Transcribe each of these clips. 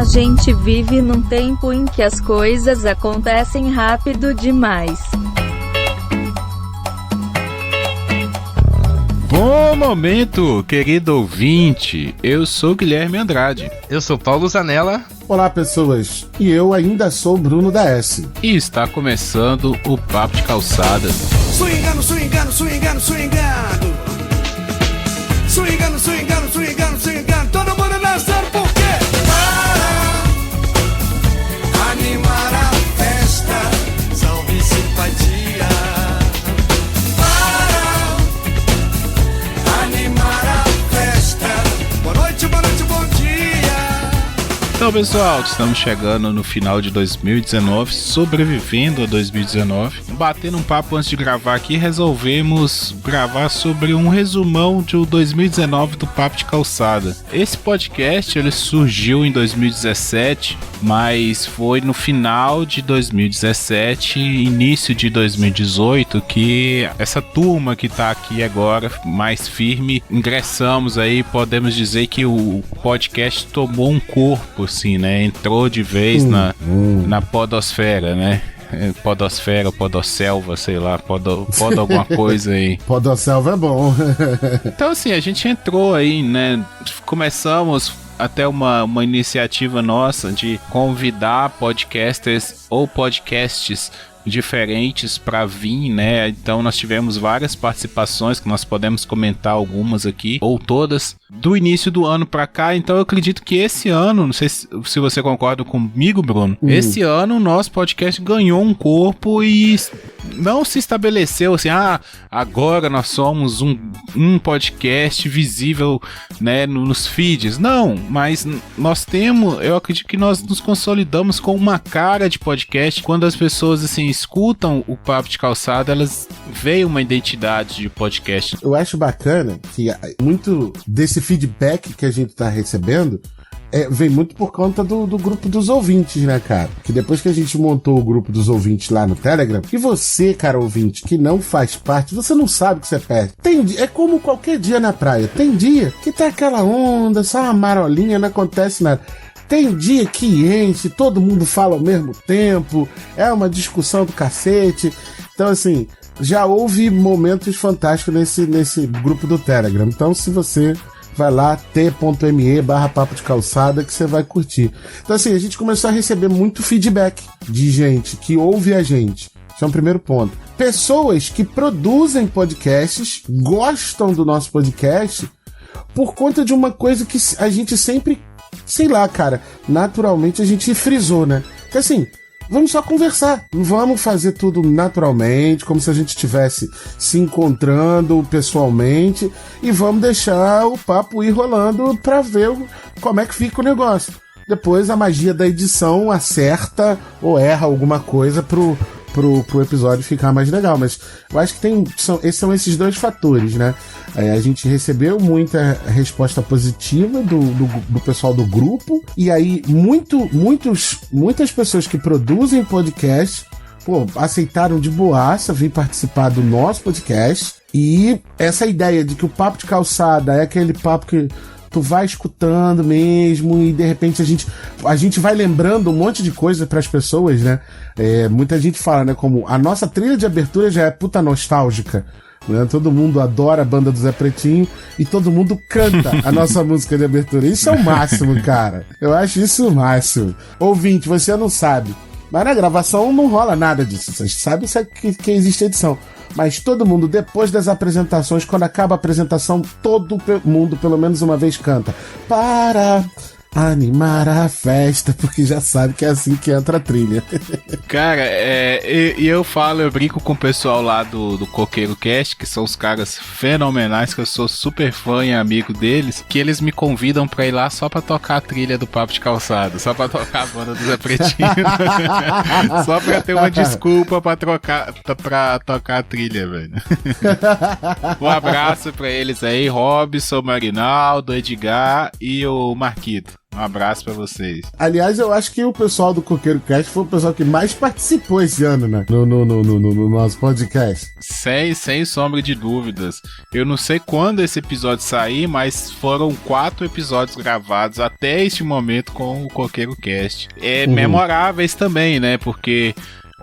A gente vive num tempo em que as coisas acontecem rápido demais. Bom momento, querido ouvinte. Eu sou Guilherme Andrade. Eu sou Paulo Zanella. Olá, pessoas. E eu ainda sou Bruno da S. E está começando o Papo de Calçada. Swingando, swingando, swingando, swingando. Swingando, swingando, swingando, swingando. Todo mundo dançando por quê? Para animar a festa, salve simpatia. Para animar a festa. Boa noite, bom dia. Então, pessoal, estamos chegando no final de 2019, sobrevivendo a 2019. Batendo um papo antes de gravar aqui, resolvemos gravar sobre um resumão de 2019 do Papo de Calçada. Esse podcast ele surgiu em 2017, mas foi no final de 2017, início de 2018, que essa turma que tá aqui agora, mais firme, ingressamos aí, podemos dizer que o podcast tomou um corpo, assim, né? Entrou de vez na podosfera, né? Podosfera, podosselva, sei lá, podo alguma coisa aí. Podosselva é bom. Então, assim, a gente entrou aí, né? Começamos até uma iniciativa nossa de convidar podcasters ou podcasts diferentes para vir, né? Então nós tivemos várias participações que nós podemos comentar algumas aqui, ou todas, do início do ano para cá. Então eu acredito que esse ano, não sei se você concorda comigo, Bruno, esse ano o nosso podcast ganhou um corpo e não se estabeleceu assim, agora nós somos um podcast visível, né, nos feeds. Não, mas nós temos, eu acredito que nós nos consolidamos com uma cara de podcast. Quando as pessoas, assim, escutam o Papo de Calçada, elas veem uma identidade de podcast. Eu acho bacana que muito desse feedback que a gente tá recebendo vem muito por conta do grupo dos ouvintes, né, cara? Que depois que a gente montou o grupo dos ouvintes lá no Telegram, e você, cara ouvinte, que não faz parte, você não sabe o que você perde. É como qualquer dia na praia. Tem dia que tá aquela onda, só uma marolinha, não acontece nada. Tem dia que enche, todo mundo fala ao mesmo tempo, é uma discussão do cacete. Então, assim, já houve momentos fantásticos nesse grupo do Telegram. Então, se você vai lá, t.me/papo de calçada, que você vai curtir. Então, assim, a gente começou a receber muito feedback de gente que ouve a gente. Esse é o primeiro ponto. Pessoas que produzem podcasts, gostam do nosso podcast, por conta de uma coisa que a gente sempre, sei lá, cara, naturalmente a gente frisou, né? Que assim, vamos só conversar, vamos fazer tudo naturalmente, como se a gente estivesse se encontrando pessoalmente, e vamos deixar o papo ir rolando pra ver como é que fica o negócio. Depois a magia da edição acerta ou erra alguma coisa pro episódio ficar mais legal, mas eu acho que são esses dois fatores, né? A gente recebeu muita resposta positiva do pessoal do grupo, e aí muitas pessoas que produzem podcast, aceitaram de boaça vir participar do nosso podcast, e essa ideia de que o Papo de Calçada é aquele papo que tu vai escutando mesmo, e de repente a gente vai lembrando um monte de coisa pras pessoas, né? Muita gente fala, né, como a nossa trilha de abertura já é puta nostálgica, né? Todo mundo adora a banda do Zé Pretinho e todo mundo canta a nossa música de abertura. Isso é o máximo, cara. Eu acho isso o máximo. Ouvinte, você não sabe, mas na gravação não rola nada disso. Vocês sabem que existe edição. Mas todo mundo, depois das apresentações, quando acaba a apresentação, todo mundo, pelo menos uma vez, canta para animar a festa, porque já sabe que é assim que entra a trilha. Cara, eu brinco com o pessoal lá do Coqueiro Cast, que são os caras fenomenais, que eu sou super fã e amigo deles, que eles me convidam pra ir lá só pra tocar a trilha do Papo de Calçada, só pra tocar a banda do Zé Pretinho. Só pra ter uma desculpa pra tocar a trilha, velho. Um abraço pra eles aí, Robson, Marinaldo, Edgar e o Marquito. Um abraço pra vocês. Aliás, eu acho que o pessoal do Coqueiro Cast foi o pessoal que mais participou esse ano, né? No nosso podcast. Sem sombra de dúvidas. Eu não sei quando esse episódio sair, mas foram 4 episódios gravados até este momento com o Coqueiro Cast. Memoráveis também, né? Porque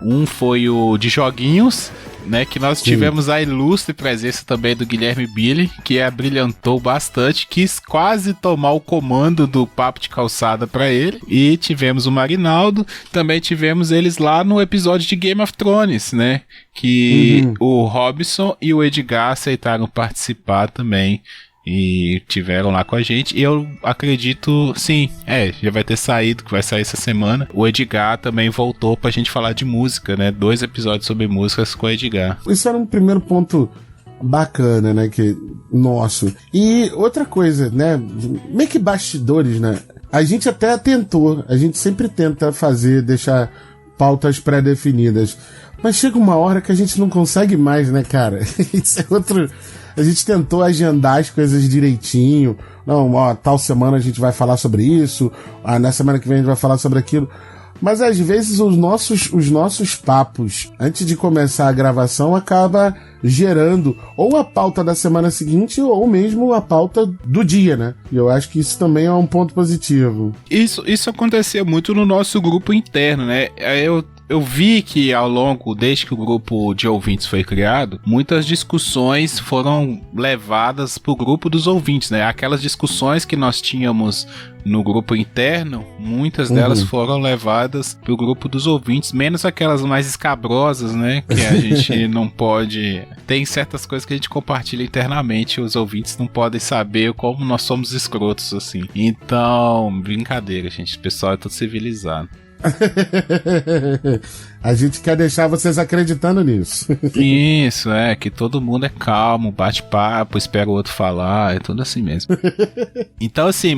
um foi o de joguinhos, né, que nós tivemos a ilustre presença também do Guilherme Billy, que abrilhantou bastante, quis quase tomar o comando do Papo de Calçada pra ele. E tivemos o Marinaldo, também tivemos eles lá no episódio de Game of Thrones, né, que o Robson e o Edgar aceitaram participar também. E tiveram lá com a gente. E eu acredito, sim, já vai ter saído, que vai sair essa semana. O Edgar também voltou pra gente falar de música, né? 2 episódios sobre músicas com o Edgar. Isso era um primeiro ponto bacana, né? Nosso. E outra coisa, né? Meio que bastidores, né? A gente até tentou, a gente sempre tenta deixar pautas pré-definidas. Mas chega uma hora que a gente não consegue mais, né, cara? Isso é outro... A gente tentou agendar as coisas direitinho. Não, tal semana a gente vai falar sobre isso. Na semana que vem a gente vai falar sobre aquilo. Mas às vezes os nossos papos, antes de começar a gravação, acaba gerando ou a pauta da semana seguinte ou mesmo a pauta do dia, né? E eu acho que isso também é um ponto positivo. Isso acontecia muito no nosso grupo interno, né? Eu vi que desde que o grupo de ouvintes foi criado, muitas discussões foram levadas pro grupo dos ouvintes, né? Aquelas discussões que nós tínhamos no grupo interno, muitas delas foram levadas pro grupo dos ouvintes, menos aquelas mais escabrosas, né? Que a gente não pode... Tem certas coisas que a gente compartilha internamente, os ouvintes não podem saber como nós somos escrotos, assim. Então, brincadeira, gente. O pessoal é todo civilizado. A gente quer deixar vocês acreditando nisso. Isso, que todo mundo é calmo, bate papo, espera o outro falar, é tudo assim mesmo. Então, assim,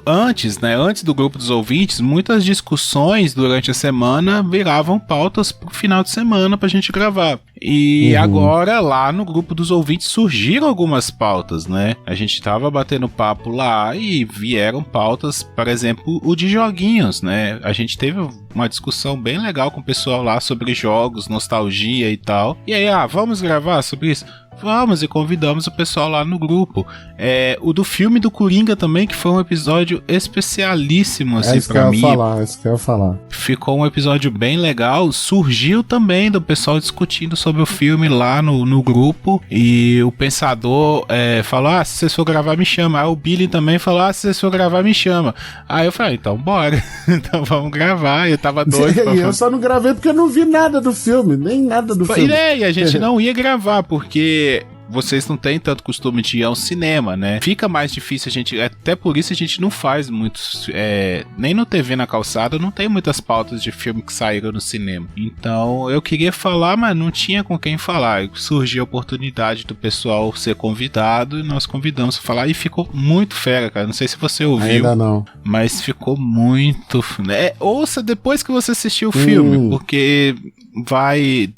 antes do grupo dos ouvintes, muitas discussões durante a semana viravam pautas pro final de semana pra gente gravar. E agora, lá no grupo dos ouvintes, surgiram algumas pautas, né? A gente tava batendo papo lá e vieram pautas, por exemplo, o de joguinhos, né? A gente teve uma discussão bem legal com o pessoal lá sobre jogos, nostalgia e tal. E aí, vamos gravar sobre isso? Vamos, e convidamos o pessoal lá no grupo. O do filme do Coringa também, que foi um episódio especialíssimo, assim, pra mim. Isso que eu ia falar. Ficou um episódio bem legal. Surgiu também do pessoal discutindo sobre o filme lá no grupo. E o Pensador falou, se vocês for gravar, me chama. Aí o Billy também falou, se vocês for gravar, me chama. Aí eu falei, então bora. Então vamos gravar. Eu tava doido. E eu só não gravei porque eu não vi nada do filme, nem nada do filme. E a gente não ia gravar, porque vocês não têm tanto costume de ir ao cinema, né? Fica mais difícil até por isso a gente não faz muitos, nem no TV na Calçada não tem muitas pautas de filme que saíram no cinema. Então eu queria falar, mas não tinha com quem falar. Surgiu a oportunidade do pessoal ser convidado e nós convidamos pra falar e ficou muito fera, cara. Não sei se você ouviu. Ainda não. Mas ficou muito... ouça depois que você assistiu o filme, porque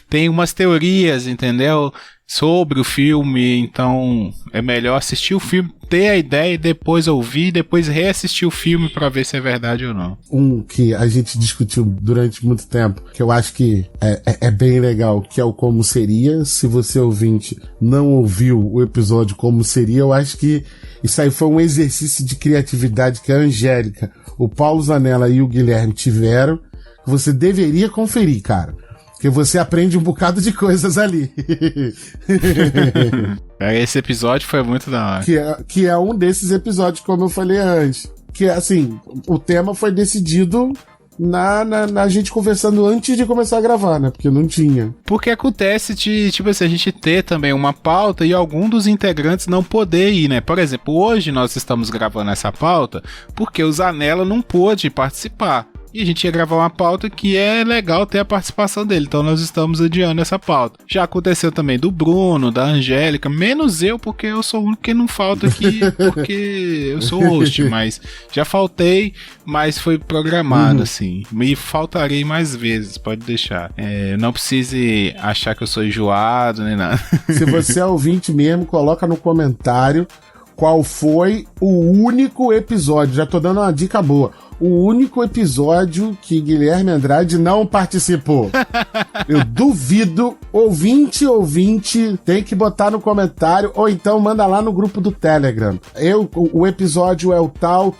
tem umas teorias, entendeu? Sobre o filme, então é melhor assistir o filme, ter a ideia e depois ouvir, depois reassistir o filme pra ver se é verdade ou não. Um que a gente discutiu durante muito tempo, que eu acho que é bem legal, que é o Como Seria. Se você, ouvinte, não ouviu o episódio Como Seria, eu acho que isso aí foi um exercício de criatividade que a Angélica, o Paulo Zanella e o Guilherme tiveram, que você deveria conferir, cara. Porque você aprende um bocado de coisas ali. Esse episódio foi muito da hora. Que é um desses episódios, como eu falei antes. Que, assim, o tema foi decidido na gente conversando antes de começar a gravar, né? Porque não tinha. Porque acontece de, tipo assim, a gente ter também uma pauta e algum dos integrantes não poder ir, né? Por exemplo, hoje nós estamos gravando essa pauta porque o Zanella não pôde participar. E a gente ia gravar uma pauta que é legal ter a participação dele, então nós estamos adiando essa pauta. Já aconteceu também do Bruno, da Angélica, menos eu, porque eu sou o único que não falta aqui, porque eu sou host, mas já faltei, mas foi programado, assim. Me faltarei mais vezes, pode deixar. Não precise achar que eu sou enjoado, nem nada. Se você é ouvinte mesmo, coloca no comentário qual foi o único episódio, já tô dando uma dica boa, o único episódio que Guilherme Andrade não participou. Eu duvido, ouvinte, tem que botar no comentário, ou então manda lá no grupo do Telegram. O episódio é o tal,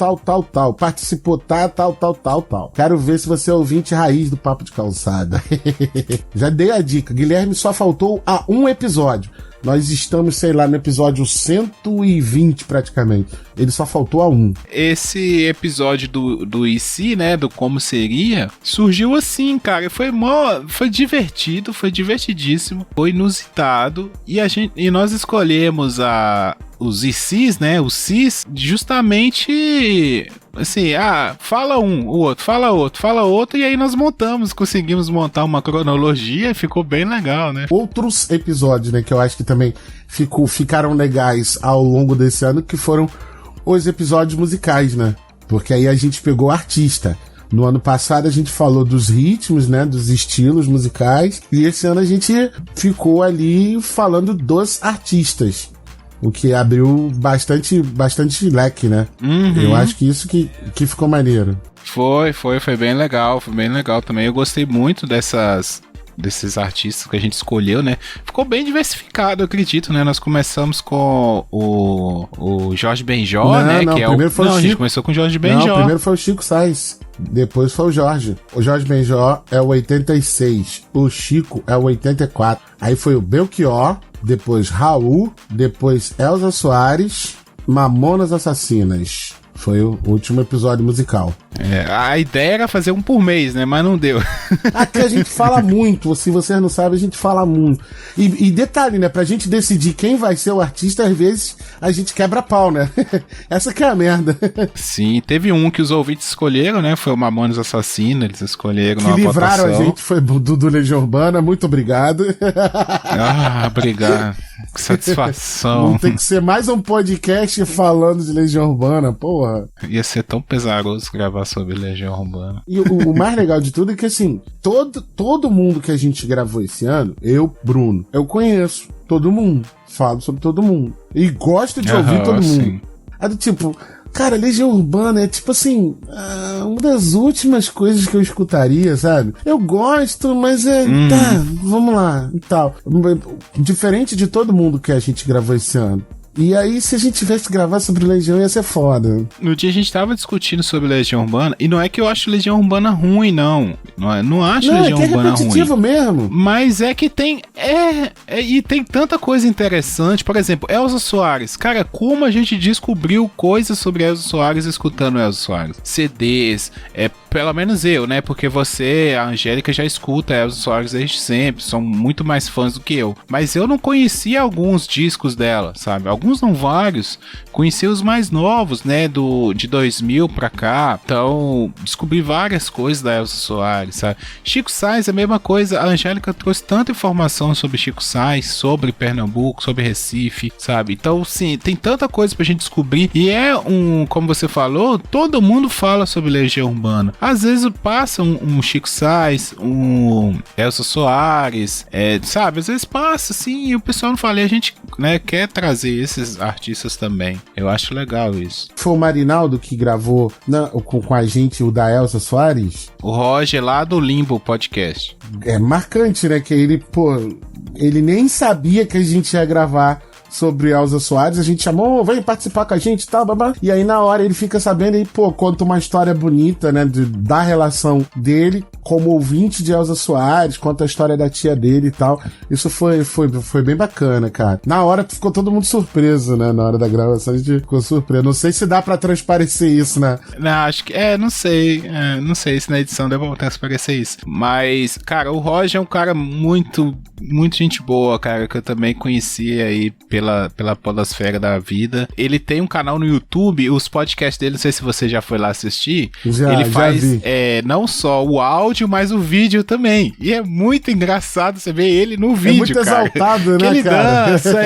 participou tal. Quero ver se você é ouvinte raiz do Papo de Calçada. Já dei a dica, Guilherme só faltou a um episódio. Nós estamos, sei lá, no episódio 120 praticamente. Ele só faltou a um. Esse episódio do IC, né, do Como Seria, surgiu assim, cara. Foi divertido, foi divertidíssimo, foi inusitado. E nós escolhemos os ICs, né, os CIs, justamente assim, fala um, o outro, fala outro, e aí nós conseguimos montar uma cronologia e ficou bem legal, né? Outros episódios, né, que eu acho que também ficaram legais ao longo desse ano, que foram os episódios musicais, né? Porque aí a gente pegou artista. No ano passado a gente falou dos ritmos, né, dos estilos musicais, e esse ano a gente ficou ali falando dos artistas. O que abriu bastante leque, né? Uhum. Eu acho que isso que ficou maneiro. Foi bem legal também. Eu gostei muito desses artistas que a gente escolheu, né? Ficou bem diversificado, eu acredito, né? Nós começamos com o Jorge Benjó, né? Não, que é primeiro foi o Chico. A gente começou com o Jorge Benjó. Não, primeiro foi o Chico Sainz. Depois foi o Jorge. O Jorge Benjó é o 86. O Chico é o 84. Aí foi o Belchior, depois Raul, depois Elza Soares, Mamonas Assassinas. Foi o último episódio musical. A ideia era fazer um por mês, né? Mas não deu. Aqui a gente fala muito. Se vocês não sabem, a gente fala muito. E detalhe, né? Pra gente decidir quem vai ser o artista, às vezes a gente quebra pau, né? Essa que é a merda. Sim, teve um que os ouvintes escolheram, né? Foi o Mamonas Assassina. Eles escolheram que livraram votação. A gente, foi do Legião Urbana. Muito obrigado. Obrigado. Que satisfação. Não tem que ser mais um podcast falando de Legião Urbana, porra. Ia ser tão pesaroso gravar sobre Legião Urbana. E o mais legal de tudo é que, assim, todo mundo que a gente gravou esse ano, eu, Bruno, eu conheço todo mundo, falo sobre todo mundo. E gosto de ouvir todo mundo. Sim. Aí, tipo, cara, Legião Urbana é, tipo assim, uma das últimas coisas que eu escutaria, sabe? Eu gosto, mas tá, vamos lá, e tal. Diferente de todo mundo que a gente gravou esse ano. E aí, se a gente tivesse que gravar sobre Legião, ia ser foda. No dia a gente tava discutindo sobre Legião Urbana, e não é que eu acho Legião Urbana ruim, não. Não acho Legião Urbana ruim. É repetitivo mesmo. Mas é que tem... e tem tanta coisa interessante. Por exemplo, Elza Soares. Cara, como a gente descobriu coisas sobre Elza Soares escutando Elza Soares? CDs, pelo menos eu, né? Porque você, a Angélica, já escuta Elza Soares desde sempre. São muito mais fãs do que eu. Mas eu não conhecia alguns discos dela, sabe? Alguns não, vários. Conheci os mais novos, né? De 2000 pra cá. Então, descobri várias coisas da Elza Soares, sabe? Chico Sainz, a mesma coisa. A Angélica trouxe tanta informação sobre Chico Sainz, sobre Pernambuco, sobre Recife, sabe? Então, sim, tem tanta coisa pra gente descobrir. E como você falou, todo mundo fala sobre Legião Urbana. Às vezes passa um Chico Sainz, um Elza Soares, sabe? Às vezes passa, assim, e o pessoal não fala. E a gente, né, quer trazer esses artistas também. Eu acho legal isso. Foi o Marinaldo que gravou com a gente o da Elza Soares? O Roger lá do Limbo Podcast. É marcante, né? Que ele nem sabia que a gente ia gravar sobre Elza Soares, a gente chamou, vem participar com a gente e tal, babá. E aí na hora ele fica sabendo e, conta uma história bonita, né, da relação dele como ouvinte de Elza Soares, conta a história da tia dele e tal. Isso foi bem bacana, cara. Na hora ficou todo mundo surpreso, né, na hora da gravação a gente ficou surpreso. Não sei se dá pra transparecer isso, né? Não, acho que, não sei se na edição deu pra transparecer isso. Mas, cara, o Roger é um cara muito gente boa, cara, que eu também conheci aí pela podosfera da vida. Ele tem um canal no YouTube, os podcasts dele, não sei se você já foi lá assistir. Ele faz não só o áudio, mas o vídeo também. E é muito engraçado você ver ele no vídeo, muito cara. Exaltado, né, ele cara? Dança,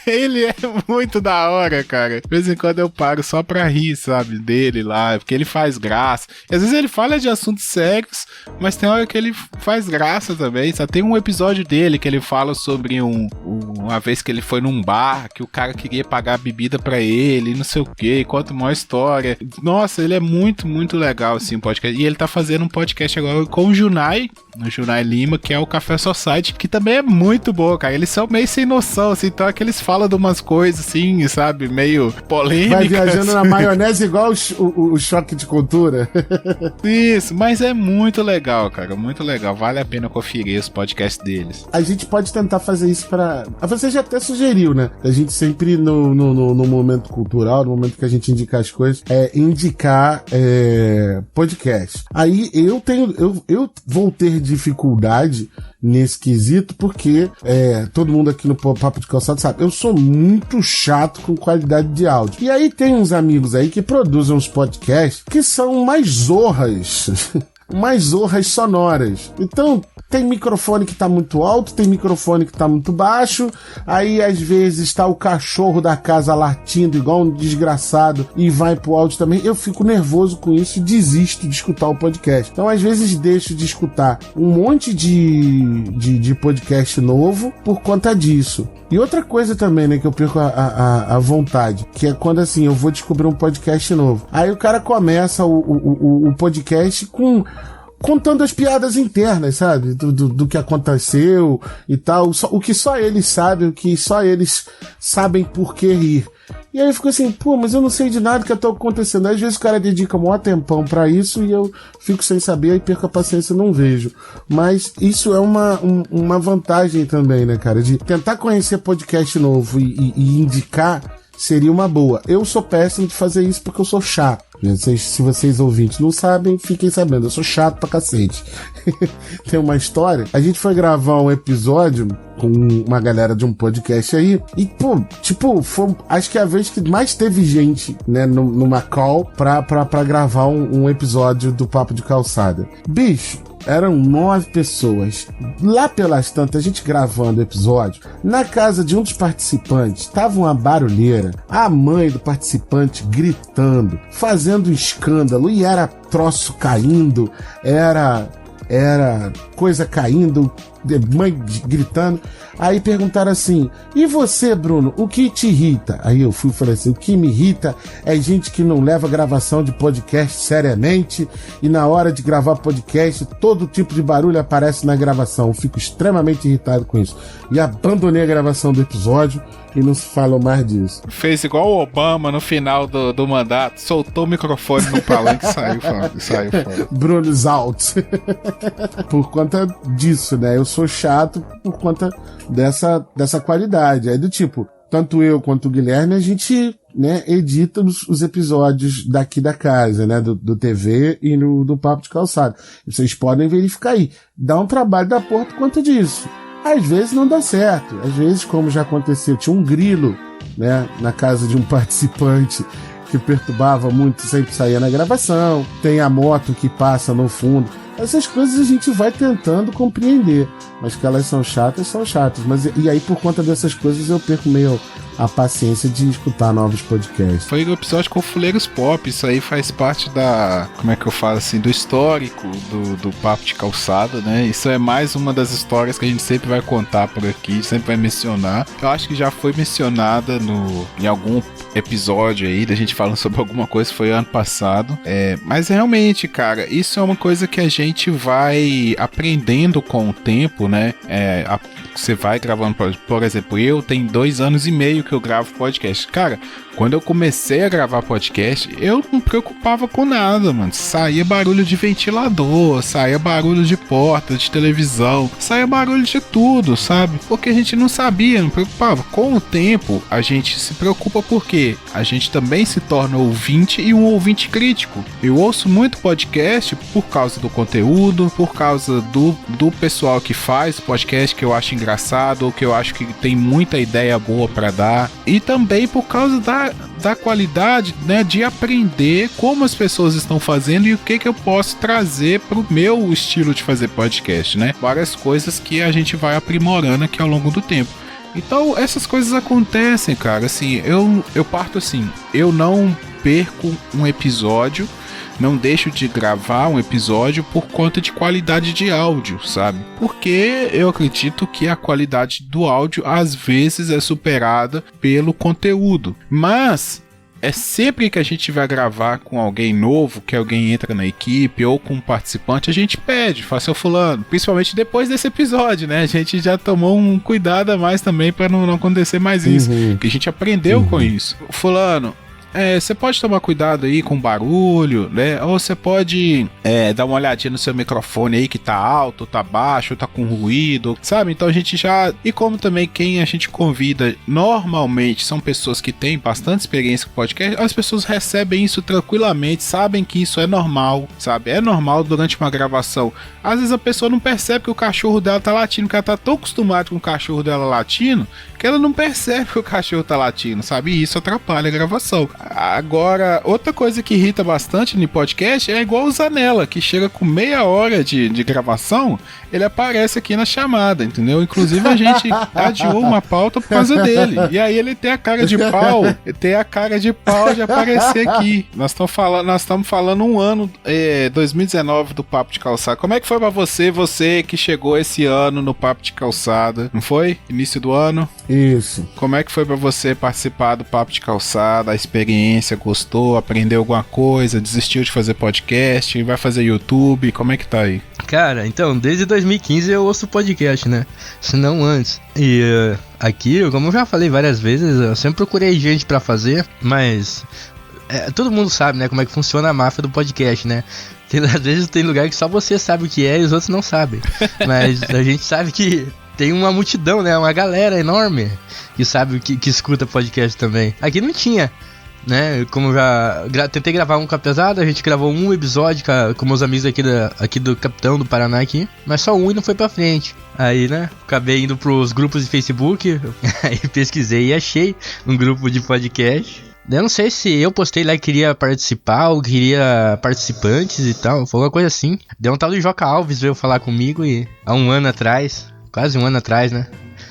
ele é muito da hora, cara. De vez em quando eu paro só pra rir, sabe, dele lá, porque ele faz graça. E às vezes ele fala de assuntos sérios, mas tem hora que ele faz graça também, sabe? Tem um episódio dele dele, que ele fala sobre uma vez que ele foi num bar, que o cara queria pagar bebida pra ele, não sei o que, conta uma história. Nossa, ele é muito, muito legal, assim, o podcast. E ele tá fazendo um podcast agora com o Junai Lima, que é o Café Society, que também é muito bom, cara. Eles são meio sem noção, assim, então é que eles falam de umas coisas, assim, sabe, meio polêmicas. Vai viajando na maionese igual o Choque de Cultura. Isso, mas é muito legal, cara, muito legal. Vale a pena conferir os podcasts deles. A gente pode tentar fazer isso pra... Você já até sugeriu, né? A gente sempre, no momento cultural, no momento que a gente indica as coisas, indicar podcast. Aí eu vou ter dificuldade nesse quesito, porque todo mundo aqui no Papo de Calçado sabe, eu sou muito chato com qualidade de áudio. E aí tem uns amigos aí que produzem uns podcasts que são mais zorras, mais zorras sonoras. Então, tem microfone que tá muito alto, tem microfone que tá muito baixo, aí às vezes tá o cachorro da casa latindo igual um desgraçado e vai pro áudio também. Eu fico nervoso com isso e desisto de escutar o podcast. Então às vezes deixo de escutar um monte de podcast novo por conta disso. E outra coisa também, né, que eu perco a vontade, que é quando assim, eu vou descobrir um podcast novo. Aí o cara começa o podcast contando as piadas internas, sabe? Do que aconteceu e tal. O que só eles sabem, o que só eles sabem por que rir. E aí eu fico assim, pô, mas eu não sei de nada que tá acontecendo. Às vezes o cara dedica um maior tempão pra isso e eu fico sem saber, aí perco a paciência e não vejo. Mas isso é uma vantagem também, né, cara? De tentar conhecer podcast novo e indicar seria uma boa. Eu sou péssimo de fazer isso porque eu sou chato. Se vocês ouvintes não sabem, fiquem sabendo, eu sou chato pra cacete. Tem uma história, a gente foi gravar um episódio com uma galera de um podcast aí, e pô, tipo, foi, acho que é a vez que mais teve gente, né, numa call pra gravar um episódio do Papo de Calçada. Bicho, eram 9 pessoas. Lá pelas tantas, a gente gravando o episódio, na casa de um dos participantes, tava uma barulheira, a mãe do participante gritando, fazendo escândalo, e era troço caindo, era coisa caindo, mãe gritando. Aí perguntaram assim, e você, Bruno, o que te irrita? Aí eu fui e falei assim, o que me irrita é gente que não leva gravação de podcast seriamente, e na hora de gravar podcast, todo tipo de barulho aparece na gravação. Eu fico extremamente irritado com isso. E abandonei a gravação do episódio e não se fala mais disso. Fez igual o Obama no final do mandato, soltou o microfone no palanque e saiu fora. Bruno's out. Por conta disso, né? Eu sou chato por conta dessa qualidade. Aí do tipo, tanto eu quanto o Guilherme, a gente, né, edita os episódios daqui da casa, né, do TV e do Papo de Calçado. Vocês podem verificar aí. Dá um trabalho da porra por conta disso. Às vezes não dá certo. Às vezes, como já aconteceu, tinha um grilo, né, na casa de um participante que perturbava muito, sempre saía na gravação. Tem a moto que passa no fundo. Essas coisas a gente vai tentando compreender, mas que elas são chatas. Mas, e aí, por conta dessas coisas, eu perco meio a paciência de escutar novos podcasts. Foi o episódio com Fuleiros Pop, isso aí faz parte como é que eu falo assim, do histórico do Papo de Calçada, né? Isso é mais uma das histórias que a gente sempre vai contar por aqui, sempre vai mencionar. Eu acho que já foi mencionada em algum episódio aí, da gente falando sobre alguma coisa, foi ano passado. Mas realmente, cara, isso é uma coisa que a gente vai aprendendo com o tempo, né? Você vai gravando, por exemplo, eu tenho 2 anos e meio que eu gravo podcast. Cara, quando eu comecei a gravar podcast, eu não me preocupava com nada, mano. Saía barulho de ventilador, saía barulho de porta, de televisão, saía barulho de tudo, sabe? Porque a gente não sabia, não preocupava. Com o tempo, a gente se preocupa porque a gente também se torna ouvinte e um ouvinte crítico. Eu ouço muito podcast por causa do conteúdo, por causa do pessoal que faz podcast, que eu acho engraçado, ou que eu acho que tem muita ideia boa pra dar, e também por causa da qualidade, né, de aprender como as pessoas estão fazendo e o que eu posso trazer pro meu estilo de fazer podcast, né? Várias coisas que a gente vai aprimorando aqui ao longo do tempo. Então essas coisas acontecem, cara. Assim, eu parto assim, eu não perco um episódio não deixo de gravar um episódio por conta de qualidade de áudio, sabe? Porque eu acredito que a qualidade do áudio às vezes é superada pelo conteúdo. Mas é sempre que a gente vai gravar com alguém novo, que alguém entra na equipe ou com um participante, a gente pede, faz seu fulano. Principalmente depois desse episódio, né? A gente já tomou um cuidado a mais também para não acontecer mais isso. Porque a gente aprendeu com isso. Fulano, você pode tomar cuidado aí com barulho, né? Ou você pode dar uma olhadinha no seu microfone aí que tá alto, tá baixo, tá com ruído, sabe? Então a gente já... E como também quem a gente convida normalmente são pessoas que têm bastante experiência com podcast, as pessoas recebem isso tranquilamente, sabem que isso é normal, sabe? É normal durante uma gravação. Às vezes a pessoa não percebe que o cachorro dela tá latindo, porque ela tá tão acostumada com o cachorro dela latindo, que ela não percebe que o cachorro tá latindo, sabe? E isso atrapalha a gravação. Agora, outra coisa que irrita bastante no podcast é igual o Zanella, que chega com meia hora de gravação, ele aparece aqui na chamada, entendeu? Inclusive a gente adiou uma pauta por causa dele. E aí ele tem a cara de pau, de aparecer aqui. Nós estamos falando um ano, 2019 do Papo de Calçada. Como é que foi pra você que chegou esse ano no Papo de Calçada? Não foi? Início do ano? Isso. Como é que foi pra você participar do Papo de Calçada, a experiência, gostou, aprendeu alguma coisa, desistiu de fazer podcast, vai fazer YouTube, como é que tá aí? Cara, então, desde 2015 eu ouço podcast, né? Se não antes. E aqui, como eu já falei várias vezes, eu sempre procurei gente pra fazer, mas todo mundo sabe, né, como é que funciona a máfia do podcast, né? Às vezes tem lugar que só você sabe o que é e os outros não sabem. Mas a gente sabe que tem uma multidão, né? Uma galera enorme que sabe que escuta podcast também. Aqui não tinha, né? Como eu já tentei gravar um com a Pesada, a gente gravou um episódio com meus amigos aqui do Capitão do Paraná aqui, mas só um e não foi pra frente. Aí, né, acabei indo pros grupos de Facebook, aí pesquisei e achei um grupo de podcast. Eu não sei se eu postei lá que queria participar ou queria participantes e tal, foi uma coisa assim. Deu um tal de Joca Alves veio falar comigo e há um ano atrás, quase um ano atrás, né?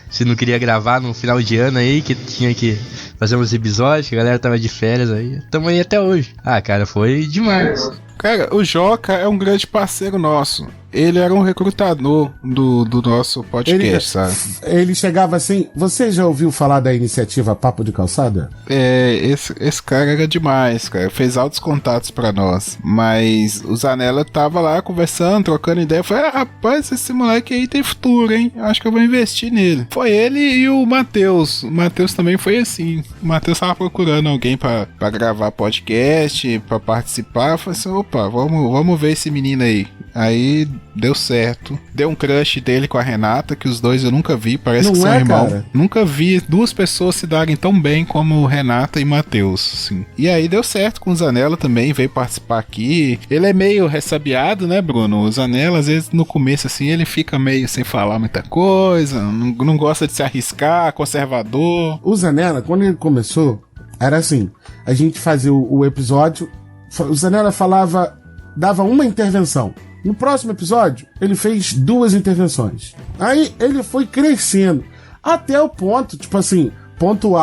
Se não queria gravar no final de ano aí, que tinha que fazer uns episódios, que a galera tava de férias aí. Tamo aí até hoje. Ah, cara, foi demais. Cara, o Joca é um grande parceiro nosso. Ele era um recrutador do nosso podcast, sabe? Ele chegava assim... Você já ouviu falar da iniciativa Papo de Calçada? Esse cara era demais, cara. Fez altos contatos pra nós. Mas o Zanella tava lá conversando, trocando ideia. Eu falei, rapaz, esse moleque aí tem futuro, hein? Acho que eu vou investir nele. Foi ele e o Matheus. O Matheus também foi assim. O Matheus tava procurando alguém pra gravar podcast, pra participar. Eu falei assim, opa, vamos ver esse menino aí. Aí deu certo. Deu um crush dele com a Renata, que os dois eu nunca vi, parece não que são irmãos. Cara. Nunca vi duas pessoas se darem tão bem como Renata e Matheus, assim. E aí deu certo com o Zanella também, veio participar aqui. Ele é meio ressabiado, né, Bruno? O Zanella, às vezes, no começo, assim, ele fica meio sem falar muita coisa, não gosta de se arriscar, conservador. O Zanella, quando ele começou, era assim, a gente fazia o episódio, o Zanella dava uma intervenção. No próximo episódio, ele fez 2 intervenções. Aí ele foi crescendo. Até o ponto, tipo assim, ponto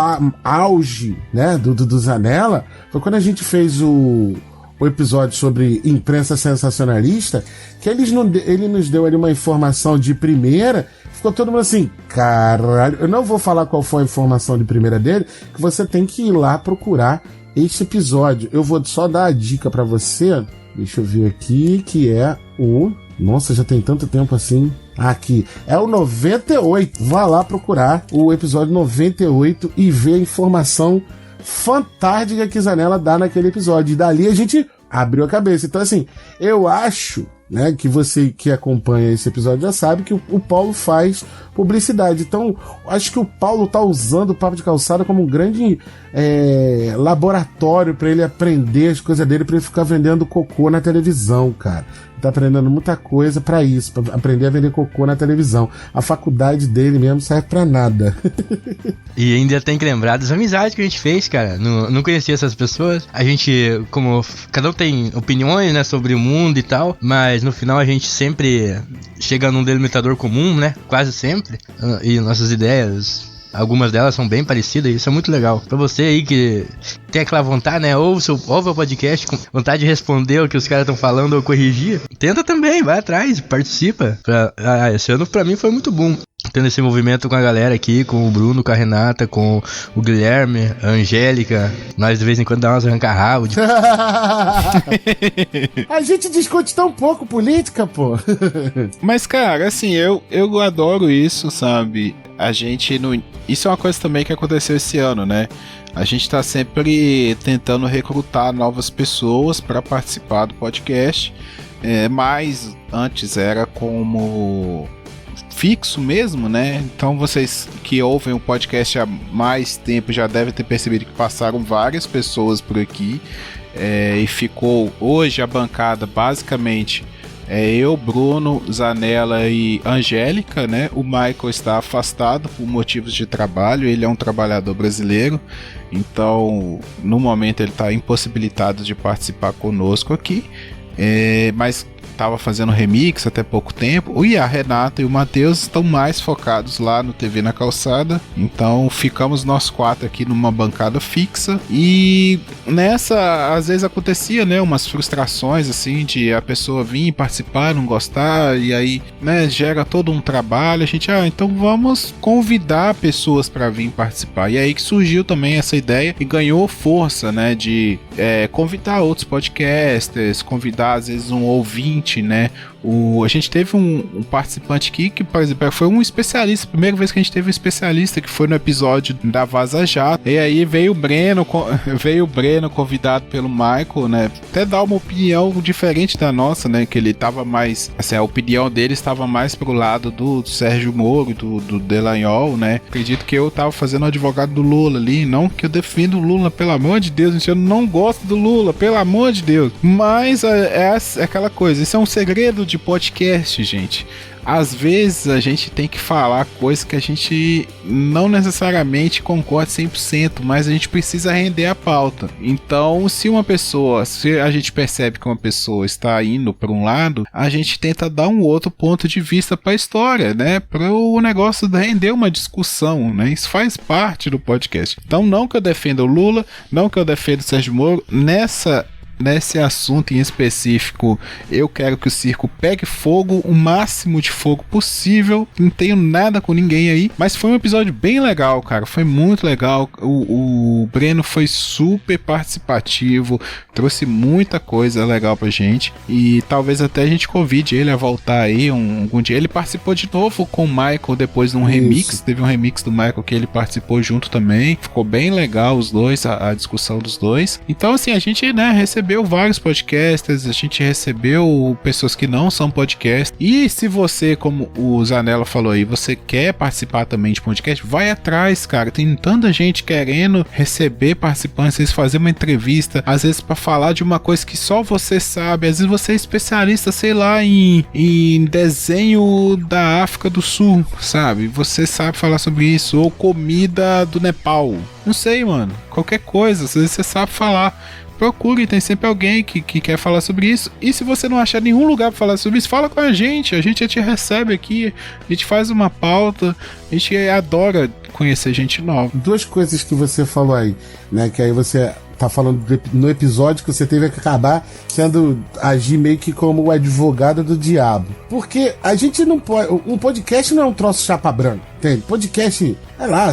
auge, né, do Zanella, foi quando a gente fez o episódio sobre imprensa sensacionalista, que ele nos deu ali uma informação de primeira, ficou todo mundo assim, caralho, eu não vou falar qual foi a informação de primeira dele, que você tem que ir lá procurar esse episódio. Eu vou só dar a dica pra você. Deixa eu ver aqui, que é o... Nossa, já tem tanto tempo assim. Aqui, é o 98. Vá lá procurar o episódio 98 e ver a informação fantástica que Zanella dá naquele episódio. E dali a gente abriu a cabeça. Então, assim, eu acho, né, que você que acompanha esse episódio já sabe que o Paulo faz publicidade. Então, acho que o Paulo tá usando o Papo de Calçada como um grande laboratório para ele aprender as coisas dele, para ele ficar vendendo cocô na televisão, cara. Tá aprendendo muita coisa pra isso, pra aprender a vender cocô na televisão. A faculdade dele mesmo serve pra nada. E ainda tem que lembrar das amizades que a gente fez, cara. Não conhecia essas pessoas. A gente, como cada um tem opiniões, né, sobre o mundo e tal, mas no final a gente sempre chega num delimitador comum, né, quase sempre. E nossas ideias, algumas delas são bem parecidas, e isso é muito legal. Pra você aí que tem aquela vontade, né? Ouve o podcast com vontade de responder o que os caras estão falando ou corrigir. Tenta também, vai atrás, participa. Esse ano pra mim foi muito bom. Tendo esse movimento com a galera aqui, com o Bruno, com a Renata, com o Guilherme, a Angélica. Nós de vez em quando dá umas arranca-rabo. A gente discute tão pouco política, pô. Mas, cara, assim, eu adoro isso, sabe? A gente não... Isso é uma coisa também que aconteceu esse ano, né? A gente tá sempre tentando recrutar novas pessoas para participar do podcast. Mas antes era como... fixo mesmo, né? Então vocês que ouvem o podcast há mais tempo já devem ter percebido que passaram várias pessoas por aqui, e ficou hoje a bancada basicamente eu, Bruno, Zanella e Angélica, né? O Michael está afastado por motivos de trabalho, ele é um trabalhador brasileiro, então no momento ele está impossibilitado de participar conosco aqui, mas estava fazendo remix até pouco tempo. E a Renata e o Matheus estão mais focados lá no TV na Calçada. Então ficamos nós 4 aqui numa bancada fixa. E nessa, às vezes acontecia, né, umas frustrações assim de a pessoa vir participar, não gostar, e aí, né, gera todo um trabalho. A gente, então vamos convidar pessoas para vir participar. E aí que surgiu também essa ideia e ganhou força, né, de convidar outros podcasters, convidar às vezes um ouvinte, né? A gente teve um participante aqui que, por exemplo, foi um especialista, primeira vez que a gente teve um especialista, que foi no episódio da Vaza Jato, e aí veio o Breno convidado pelo Michael, né, até dar uma opinião diferente da nossa, né, que ele tava mais, assim, a opinião dele estava mais pro lado do Sérgio Moro, do Delanhol, né, acredito que eu tava fazendo o advogado do Lula ali, não que eu defendo o Lula, pelo amor de Deus, eu não gosto do Lula, pelo amor de Deus, mas é aquela coisa, isso é um segredo de podcast, gente. Às vezes a gente tem que falar coisas que a gente não necessariamente concorda 100%, mas a gente precisa render a pauta. Então, se a gente percebe que uma pessoa está indo para um lado, a gente tenta dar um outro ponto de vista para a história, né? Para o negócio render uma discussão, né? Isso faz parte do podcast. Então, não que eu defenda o Lula, não que eu defenda o Sérgio Moro, nesse assunto em específico, eu quero que o circo pegue fogo, o máximo de fogo possível. Não tenho nada com ninguém aí, mas foi um episódio bem legal, cara. Foi muito legal. O Breno foi super participativo, trouxe muita coisa legal pra gente. E talvez até a gente convide ele a voltar aí algum dia. Ele participou de novo com o Michael depois de um remix. Teve um remix do Michael que ele participou junto também. Ficou bem legal os dois, a discussão dos dois. Então, assim, a gente, né, recebeu vários podcasters, a gente recebeu pessoas que não são podcasters. E se você, como o Zanella falou aí, você quer participar também de podcast, vai atrás, cara. Tem tanta gente querendo receber participantes, às vezes fazer uma entrevista, às vezes para falar de uma coisa que só você sabe, às vezes você é especialista, sei lá, em desenho da África do Sul, sabe? Você sabe falar sobre isso, ou comida do Nepal. Não sei, mano. Qualquer coisa, às vezes você sabe falar. Procure, tem sempre alguém que quer falar sobre isso. E se você não achar nenhum lugar pra falar sobre isso, fala com a gente te recebe aqui, a gente faz uma pauta, a gente adora conhecer gente nova. Duas coisas que você falou aí, né, que aí você tá falando no episódio que você teve que acabar agir meio que como o advogado do diabo. Porque a gente não pode... Um podcast não é um troço chapa branca, entende? Podcast,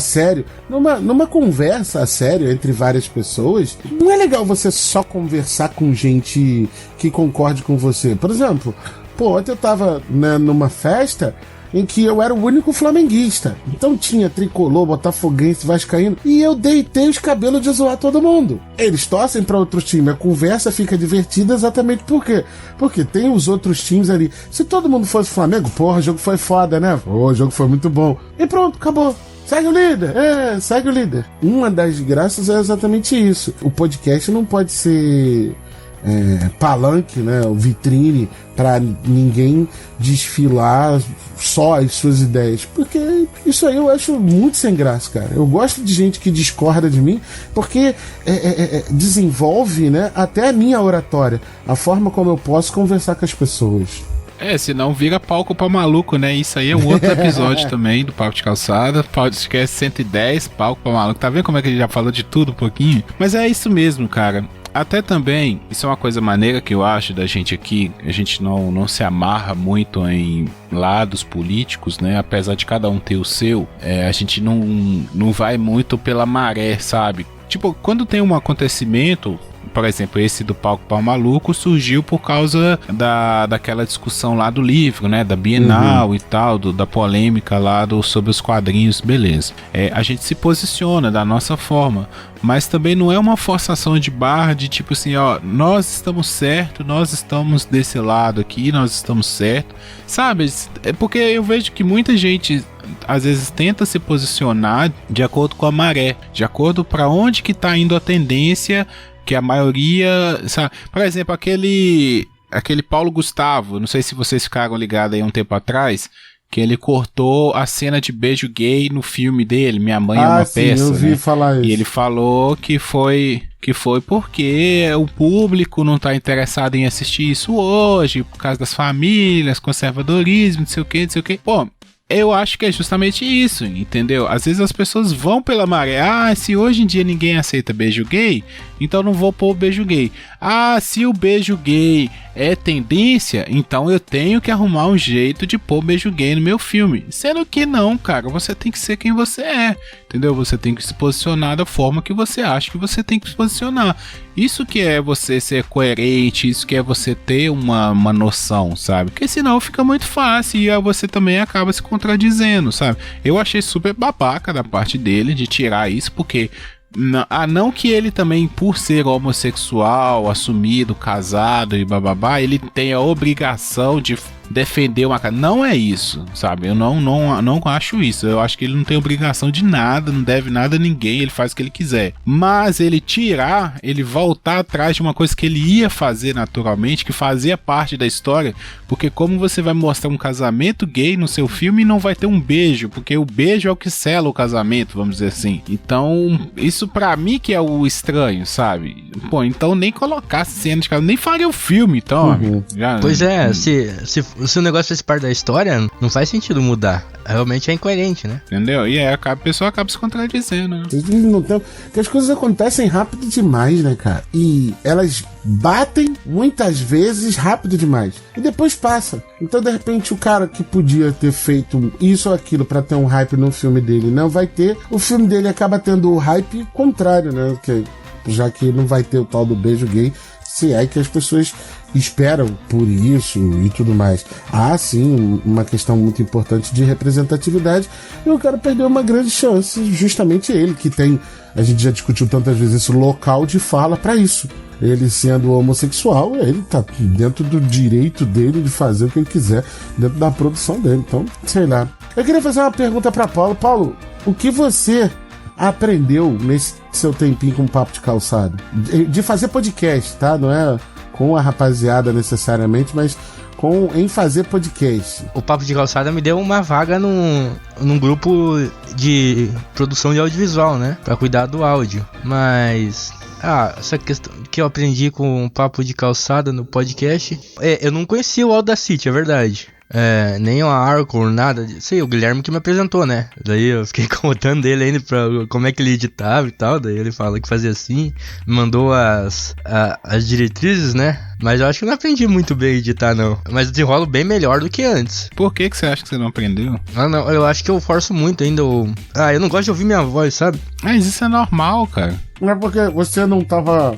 sério. Numa conversa sério entre várias pessoas, não é legal você só conversar com gente que concorde com você. Por exemplo, ontem eu tava, né, numa festa em que eu era o único flamenguista. Então tinha tricolor, botafoguense, vascaíno, e eu deitei os cabelos de zoar todo mundo. Eles torcem para outros times, a conversa fica divertida exatamente por quê? Porque tem os outros times ali. Se todo mundo fosse Flamengo, o jogo foi foda, né? O jogo foi muito bom. E pronto, acabou. Segue o líder, segue o líder. Uma das graças é exatamente isso. O podcast não pode ser palanque, né, vitrine para ninguém desfilar só as suas ideias, porque isso aí eu acho muito sem graça, cara. Eu gosto de gente que discorda de mim, porque desenvolve, né, até a minha oratória, a forma como eu posso conversar com as pessoas. Senão vira palco pra maluco, né? Isso aí é um outro episódio também do Papo de Calçada. Podcast 110, palco pra maluco. Tá vendo como é que a gente já falou de tudo um pouquinho? Mas é isso mesmo, cara. Até também, isso é uma coisa maneira que eu acho da gente aqui, a gente não se amarra muito em lados políticos, né? Apesar de cada um ter o seu, a gente não vai muito pela maré, sabe? Tipo, quando tem um acontecimento, por exemplo, esse do Palco Pau Maluco surgiu por causa daquela discussão lá do livro, né? Da Bienal e tal, da polêmica lá sobre os quadrinhos, beleza. A gente se posiciona da nossa forma, mas também não é uma forçação de barra de tipo assim, ó, nós estamos certo, nós estamos desse lado aqui, nós estamos certo, sabe? É porque eu vejo que muita gente às vezes tenta se posicionar de acordo com a maré, de acordo para onde que tá indo a tendência, que a maioria, sabe? Por exemplo, aquele Paulo Gustavo, não sei se vocês ficaram ligados aí um tempo atrás, que ele cortou a cena de beijo gay no filme dele, Minha Mãe é uma Peça. Eu vi, né? Falar isso. E ele falou que foi porque o público não tá interessado em assistir isso hoje, por causa das famílias, conservadorismo, não sei o que. Pô, eu acho que é justamente isso, entendeu? Às vezes as pessoas vão pela maré. Se hoje em dia ninguém aceita beijo gay, então não vou pôr o beijo gay. Se o beijo gay é tendência, então eu tenho que arrumar um jeito de pôr beijo gay no meu filme. Sendo que não, cara, você tem que ser quem você é, entendeu? Você tem que se posicionar da forma que você acha que você tem que se posicionar. Isso que é você ser coerente, isso que é você ter uma noção, sabe? Porque senão fica muito fácil e você também acaba se contradizendo, sabe? Eu achei super babaca da parte dele de tirar isso, porque não que ele também, por ser homossexual, assumido, casado e bababá, ele tenha a obrigação de defender uma casa. Não é isso, sabe? Eu não acho isso. Eu acho que ele não tem obrigação de nada, não deve nada a ninguém, ele faz o que ele quiser. Mas ele voltar atrás de uma coisa que ele ia fazer naturalmente, que fazia parte da história, porque como você vai mostrar um casamento gay no seu filme e não vai ter um beijo, porque o beijo é o que sela o casamento, vamos dizer assim. Então, isso pra mim que é o estranho, sabe? Pô, então nem colocar cena de casamento, nem faria o filme, então. Pois é, se o negócio faz parte da história, não faz sentido mudar. Realmente é incoerente, né? Entendeu? E a pessoa acaba se contradizendo, né? Porque as coisas acontecem rápido demais, né, cara? E elas batem muitas vezes rápido demais. E depois passa. Então, de repente, o cara que podia ter feito isso ou aquilo pra ter um hype no filme dele não vai ter. O filme dele acaba tendo o hype contrário, né? Já que não vai ter o tal do beijo gay, se é que as pessoas esperam por isso e tudo mais. Sim, uma questão muito importante de representatividade, e o cara perdeu uma grande chance, justamente ele, que tem, a gente já discutiu tantas vezes esse local de fala pra isso. Ele sendo homossexual, ele tá dentro do direito dele de fazer o que ele quiser dentro da produção dele, então, sei lá. Eu queria fazer uma pergunta pra Paulo. Paulo, o que você aprendeu nesse seu tempinho com Papo de Calçado? De fazer podcast, tá? Não é com a rapaziada necessariamente, mas em fazer podcast. O Papo de Calçada me deu uma vaga num grupo de produção de audiovisual, né? Pra cuidar do áudio. Mas essa questão que eu aprendi com o Papo de Calçada no podcast, eu não conhecia o Audacity, é verdade. Nem o Arcor, nada. Sei, o Guilherme que me apresentou, né? Daí eu fiquei contando dele ainda pra como é que ele editava e tal. Daí ele fala que fazia assim, me mandou as diretrizes, né? Mas eu acho que eu não aprendi muito bem a editar, não. Mas desenrolo bem melhor do que antes. Por que você acha que você não aprendeu? Não, eu acho que eu forço muito ainda. Eu não gosto de ouvir minha voz, sabe? Mas isso é normal, cara. Não é porque você não tava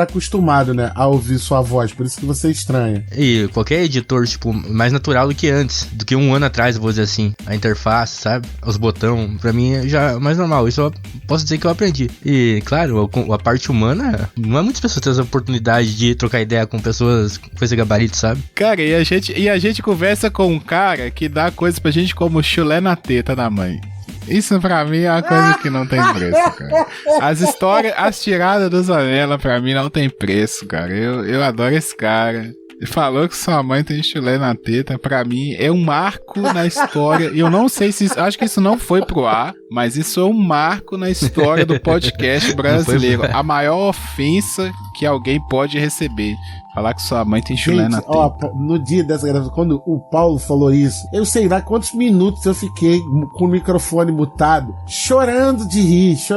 acostumado, né, a ouvir sua voz, por isso que você estranha. E qualquer editor, tipo, mais natural do que antes, do que um ano atrás, vou dizer assim. A interface, sabe? Os botões, pra mim já é mais normal. Isso eu posso dizer que eu aprendi. E, claro, a parte humana, não é muitas pessoas têm essa oportunidade de trocar ideia com pessoas com esse gabarito, sabe? Cara, e a gente conversa com um cara que dá coisas pra gente como chulé na teta da mãe. Isso pra mim é uma coisa que não tem preço, cara. As histórias, as tiradas do Zanella pra mim não tem preço, cara. Eu adoro esse cara. Ele falou que sua mãe tem chulé na teta, pra mim é um marco na história. Eu não sei se acho que isso não foi pro ar, mas isso é um marco na história do podcast brasileiro. A maior ofensa que alguém pode receber. Falar que sua mãe tem chulé na teta. Ó, no dia dessa gravação, quando o Paulo falou isso, eu sei lá quantos minutos eu fiquei com o microfone mutado, chorando de rir, que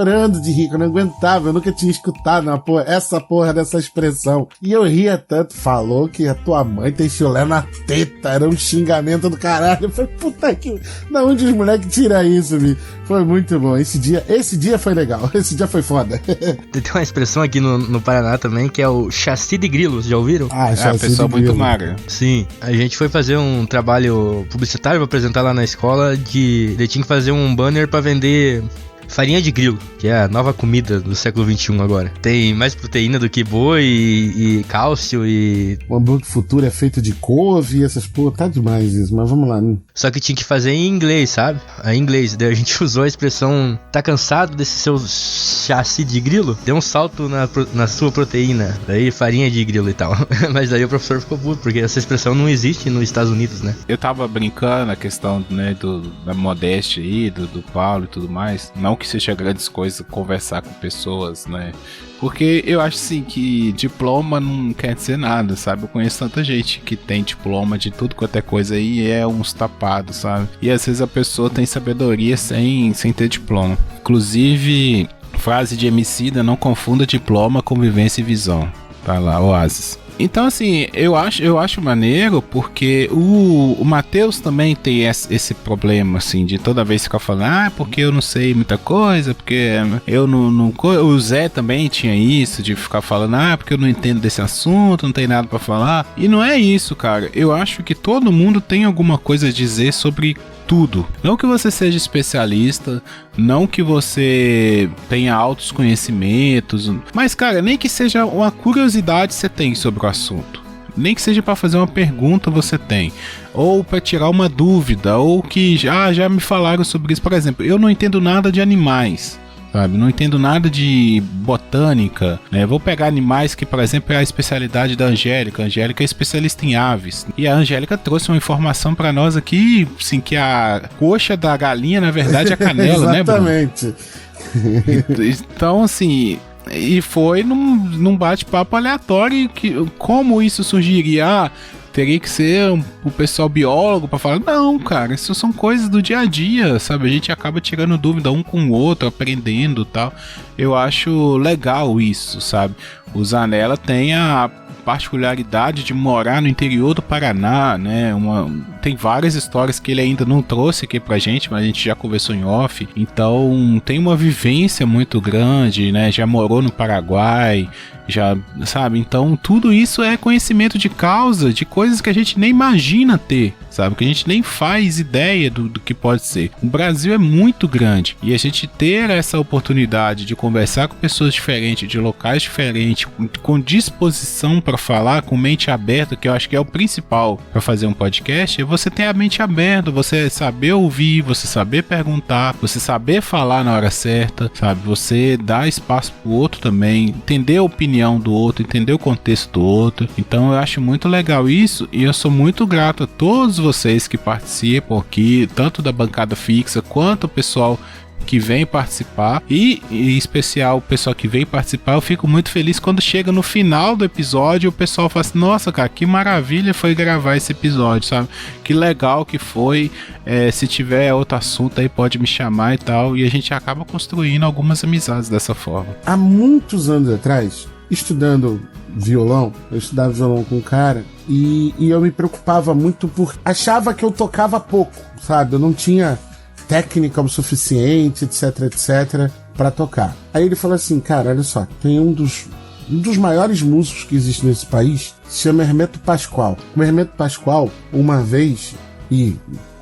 eu não aguentava, eu nunca tinha escutado essa porra dessa expressão. E eu ria tanto, falou que a tua mãe tem chulé na teta, era um xingamento do caralho. Eu falei, puta que... Da onde os moleques tiram isso, bicho? Foi muito bom. Esse dia foi legal, esse dia foi foda. Tem uma expressão aqui no Paraná também, que é o chassi de grilo, já ouviram? Ah, é uma pessoa muito magra. Sim, a gente foi fazer um trabalho publicitário pra apresentar lá na escola ele tinha que fazer um banner pra vender farinha de grilo, que é a nova comida do século XXI agora. Tem mais proteína do que boi e cálcio e... O hambúrguer futuro é feito de couve e essas porra, tá demais isso, mas vamos lá, né? Só que tinha que fazer em inglês, sabe? Em inglês, daí a gente usou a expressão tá cansado desse seu chassi de grilo? Deu um salto na sua proteína, daí farinha de grilo e tal. Mas daí o professor ficou puto, porque essa expressão não existe nos Estados Unidos, né? Eu tava brincando a questão, né, da modéstia aí, do Paulo e tudo mais. Não que seja grandes coisas conversar com pessoas, né? Porque eu acho assim que diploma não quer dizer nada, sabe? Eu conheço tanta gente que tem diploma de tudo quanto é coisa aí e é uns tapados, sabe? E às vezes a pessoa tem sabedoria sem ter diploma. Inclusive, frase de Emicida: não confunda diploma com vivência e visão. Tá lá, Oasis. Então, assim, eu acho maneiro porque o Matheus também tem esse problema, assim, de toda vez ficar falando, porque eu não sei muita coisa, porque eu não... O Zé também tinha isso, de ficar falando, porque eu não entendo desse assunto, não tem nada pra falar. E não é isso, cara. Eu acho que todo mundo tem alguma coisa a dizer sobre tudo. Não que você seja especialista, não que você tenha altos conhecimentos, mas, cara, nem que seja uma curiosidade você tem sobre o assunto. Nem que seja para fazer uma pergunta você tem, ou para tirar uma dúvida, ou que já me falaram sobre isso. Por exemplo, eu não entendo nada de animais, sabe? Não entendo nada de botânica, né? Vou pegar animais que, por exemplo, é a especialidade da Angélica. A Angélica é especialista em aves. E a Angélica trouxe uma informação para nós aqui, assim, que a coxa da galinha, na verdade, é a canela, né, Bruno? Exatamente. Então, assim... E foi num bate-papo aleatório como isso surgiria. Teria que ser o pessoal biólogo pra falar, não, cara, isso são coisas do dia a dia, sabe? A gente acaba tirando dúvida um com o outro, aprendendo e tal. Eu acho legal isso, sabe? O Zanella tem a particularidade de morar no interior do Paraná, né? Tem várias histórias que ele ainda não trouxe aqui pra gente, mas a gente já conversou em off. Então tem uma vivência muito grande, né? Já morou no Paraguai, já, sabe? Então tudo isso é conhecimento de causa, de coisas que a gente nem imagina ter, sabe? Que a gente nem faz ideia do que pode ser. O Brasil é muito grande e a gente ter essa oportunidade de conversar com pessoas diferentes, de locais diferentes, com disposição para falar, com mente aberta, que eu acho que é o principal para fazer um podcast, é você ter a mente aberta, você saber ouvir, você saber perguntar, você saber falar na hora certa, sabe? Você dar espaço pro outro também, entender a opinião do outro, entender o contexto do outro. Então eu acho muito legal isso e eu sou muito grato a todos vocês que participam aqui, tanto da bancada fixa quanto o pessoal que vem participar, e em especial o pessoal que vem participar. Eu fico muito feliz quando chega no final do episódio, o pessoal fala assim, nossa, cara, que maravilha foi gravar esse episódio, sabe? Que legal que foi, se tiver outro assunto aí pode me chamar e tal, e a gente acaba construindo algumas amizades dessa forma. Há muitos anos atrás, estudando violão, eu estudava violão com um cara, e eu me preocupava muito achava que eu tocava pouco, sabe? Eu não tinha técnica o suficiente, etc, pra tocar. Aí ele falou assim, cara, olha só, tem um dos maiores músicos que existe nesse país, se chama Hermeto Pascoal. O Hermeto Pascoal, uma vez, e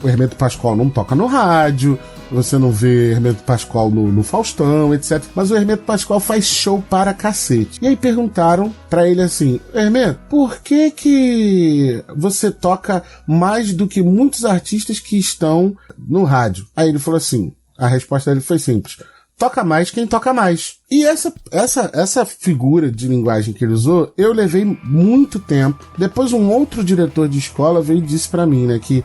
o Hermeto Pascoal não toca no rádio, você não vê Hermeto Pascoal no Faustão, etc. Mas o Hermeto Pascoal faz show para cacete. E aí perguntaram pra ele assim, Hermeto, por que você toca mais do que muitos artistas que estão no rádio? Aí ele falou assim, a resposta dele foi simples, toca mais quem toca mais. E essa figura de linguagem que ele usou, eu levei muito tempo. Depois um outro diretor de escola veio e disse pra mim, né, que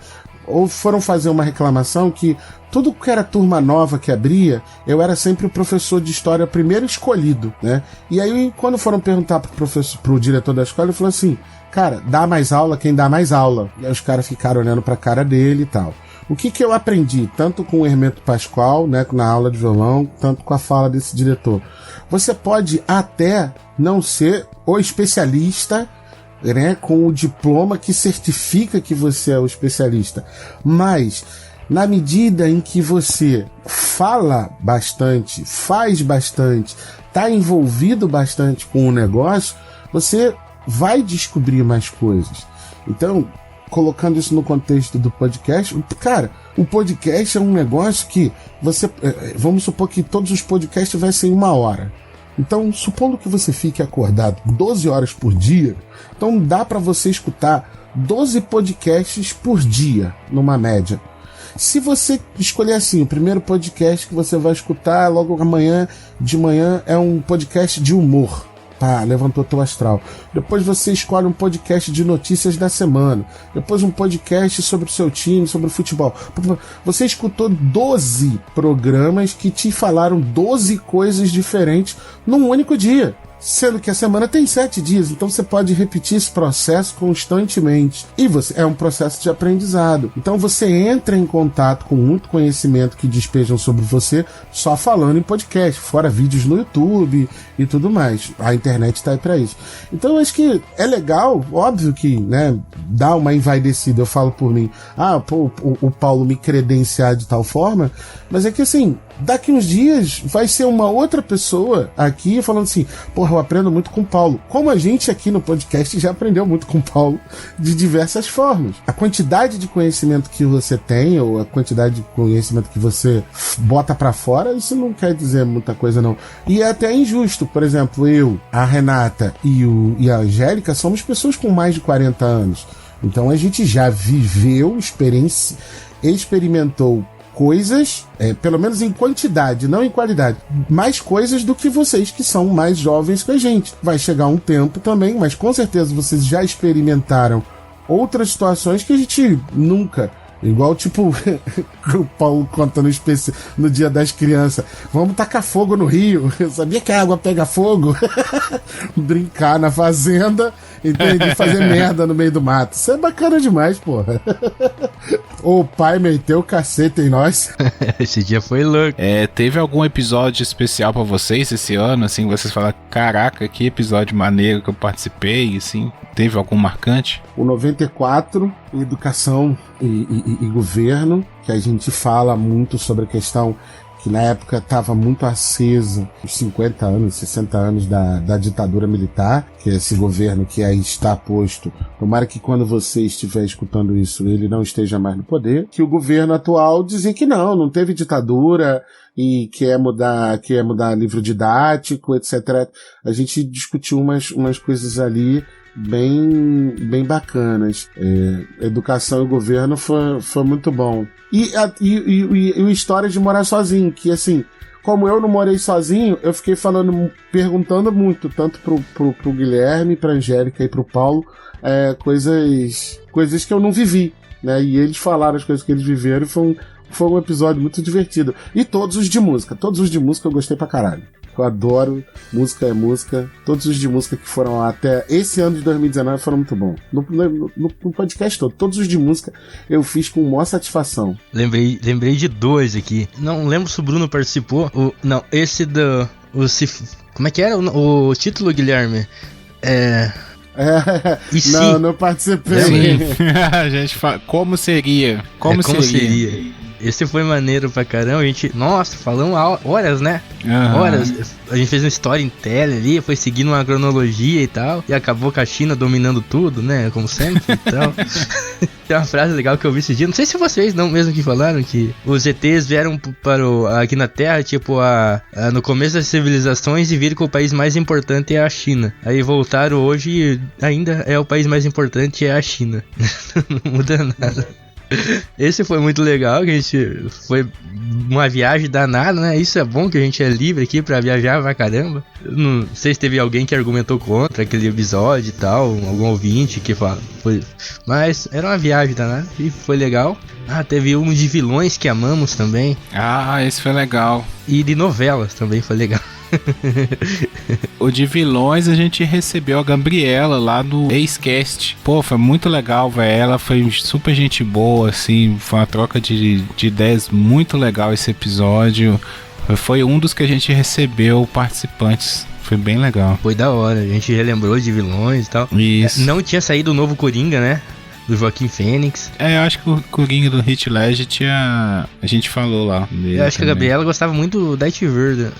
ou foram fazer uma reclamação que tudo que era turma nova que abria, eu era sempre o professor de história primeiro escolhido, né? E aí, quando foram perguntar pro diretor da escola, ele falou assim, cara, dá mais aula quem dá mais aula. E aí os caras ficaram olhando pra cara dele e tal. O que eu aprendi, tanto com o Hermeto Pascoal, né, na aula de violão, tanto com a fala desse diretor? Você pode até não ser o especialista, né, com o diploma que certifica que você é o especialista, mas na medida em que você fala bastante, faz bastante, está envolvido bastante com o negócio, você vai descobrir mais coisas. Então, colocando isso no contexto do podcast, cara, o podcast é um negócio que você, vamos supor que todos os podcasts vai ser em 1 hora. Então, supondo que você fique acordado 12 horas por dia, então dá para você escutar 12 podcasts por dia, numa média. Se você escolher assim, o primeiro podcast que você vai escutar logo amanhã, de manhã, é um podcast de humor. Pá, levantou teu astral. Depois você escolhe um podcast de notícias da semana. Depois um podcast sobre o seu time, sobre o futebol. Você escutou 12 programas que te falaram 12 coisas diferentes num único dia. Sendo que a semana tem 7 dias, então você pode repetir esse processo constantemente. E é um processo de aprendizado. Então você entra em contato com muito conhecimento que despejam sobre você só falando em podcast, fora vídeos no YouTube e tudo mais. A internet está aí para isso. Então eu acho que é legal, óbvio que, né, dá uma envaidecida, eu falo por mim. O Paulo me credenciar de tal forma, mas é que assim, daqui uns dias vai ser uma outra pessoa aqui falando assim, porra, eu aprendo muito com o Paulo. Como a gente aqui no podcast já aprendeu muito com o Paulo de diversas formas. A quantidade de conhecimento que você tem, ou a quantidade de conhecimento que você bota pra fora, isso não quer dizer muita coisa não. E é até injusto. Por exemplo, eu, a Renata e a Angélica somos pessoas com mais de 40 anos. Então a gente já viveu, experimentou coisas, pelo menos em quantidade, não em qualidade, mais coisas do que vocês que são mais jovens que a gente. Vai chegar um tempo também, mas com certeza vocês já experimentaram outras situações que a gente nunca... Igual, tipo, o Paulo conta no Dia das Crianças. Vamos tacar fogo no rio. Eu sabia que a água pega fogo. Brincar na fazenda, entendi, fazer merda no meio do mato. Isso é bacana demais, porra. O pai meteu o cacete em nós. Esse dia foi louco. Teve algum episódio especial pra vocês esse ano? Assim, vocês falaram, caraca, que episódio maneiro que eu participei, assim. Teve algum marcante? O 94, Educação e Governo, que a gente fala muito sobre a questão que na época estava muito acesa, os 50 anos, 60 anos da ditadura militar, que é esse governo que aí está posto. Tomara que quando você estiver escutando isso, ele não esteja mais no poder. Que o governo atual dizia que não teve ditadura e quer mudar livro didático, etc. A gente discutiu umas coisas ali bem bacanas. Educação e governo foi muito bom. E a história de morar sozinho, que assim, como eu não morei sozinho, eu fiquei perguntando muito, tanto pro Guilherme, pra Angélica e pro Paulo, coisas que eu não vivi, né? E eles falaram as coisas que eles viveram, e foi um episódio muito divertido. E todos os de música eu gostei pra caralho. Eu adoro, música é música. Todos os de música que foram até esse ano de 2019 foram muito bons. No podcast todo, todos os de música eu fiz com maior satisfação. Lembrei de 2 aqui. Não lembro se o Bruno participou. Esse do... como é que era o título, Guilherme? Não participei. Sim. A gente fala, como seria? Como seria? Esse foi maneiro pra caramba. A gente, falamos horas, né? Uhum. Horas. A gente fez uma história em tela ali, foi seguindo uma cronologia e tal. E acabou com a China dominando tudo, né? Como sempre e tal. Tem uma frase legal que eu vi esse dia. Não sei se vocês não mesmo que falaram que os ETs vieram aqui na Terra, tipo, no começo das civilizações, e viram que o país mais importante é a China. Aí voltaram hoje e ainda é o país mais importante, é a China. Não muda nada. Esse foi muito legal, que a gente foi uma viagem danada, né? Isso é bom, que a gente é livre aqui pra viajar pra caramba. Não sei se teve alguém que argumentou contra aquele episódio e tal, algum ouvinte que fala. Mas era uma viagem danada e foi legal. Ah, teve um de vilões que amamos também. Ah, esse foi legal. E de novelas também foi legal. O de vilões a gente recebeu a Gabriela lá do Ex-Cast. Pô, foi muito legal, velho. Ela foi super gente boa, assim. Foi uma troca de ideias muito legal esse episódio. Foi um dos que a gente recebeu participantes. Foi bem legal. Foi da hora, a gente relembrou de vilões e tal. Isso. Não tinha saído o novo Coringa, né? Do Joaquim Fênix. Eu acho que o Coringa do Heath Ledger tinha... A gente falou lá dele. Eu acho também. que a Gabriela gostava muito do Darth Vader.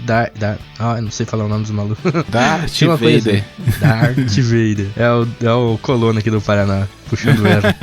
Eu não sei falar o nome dos malucos. Darth Vader. Assim. Darth Vader. É o colono aqui do Paraná, puxando ela.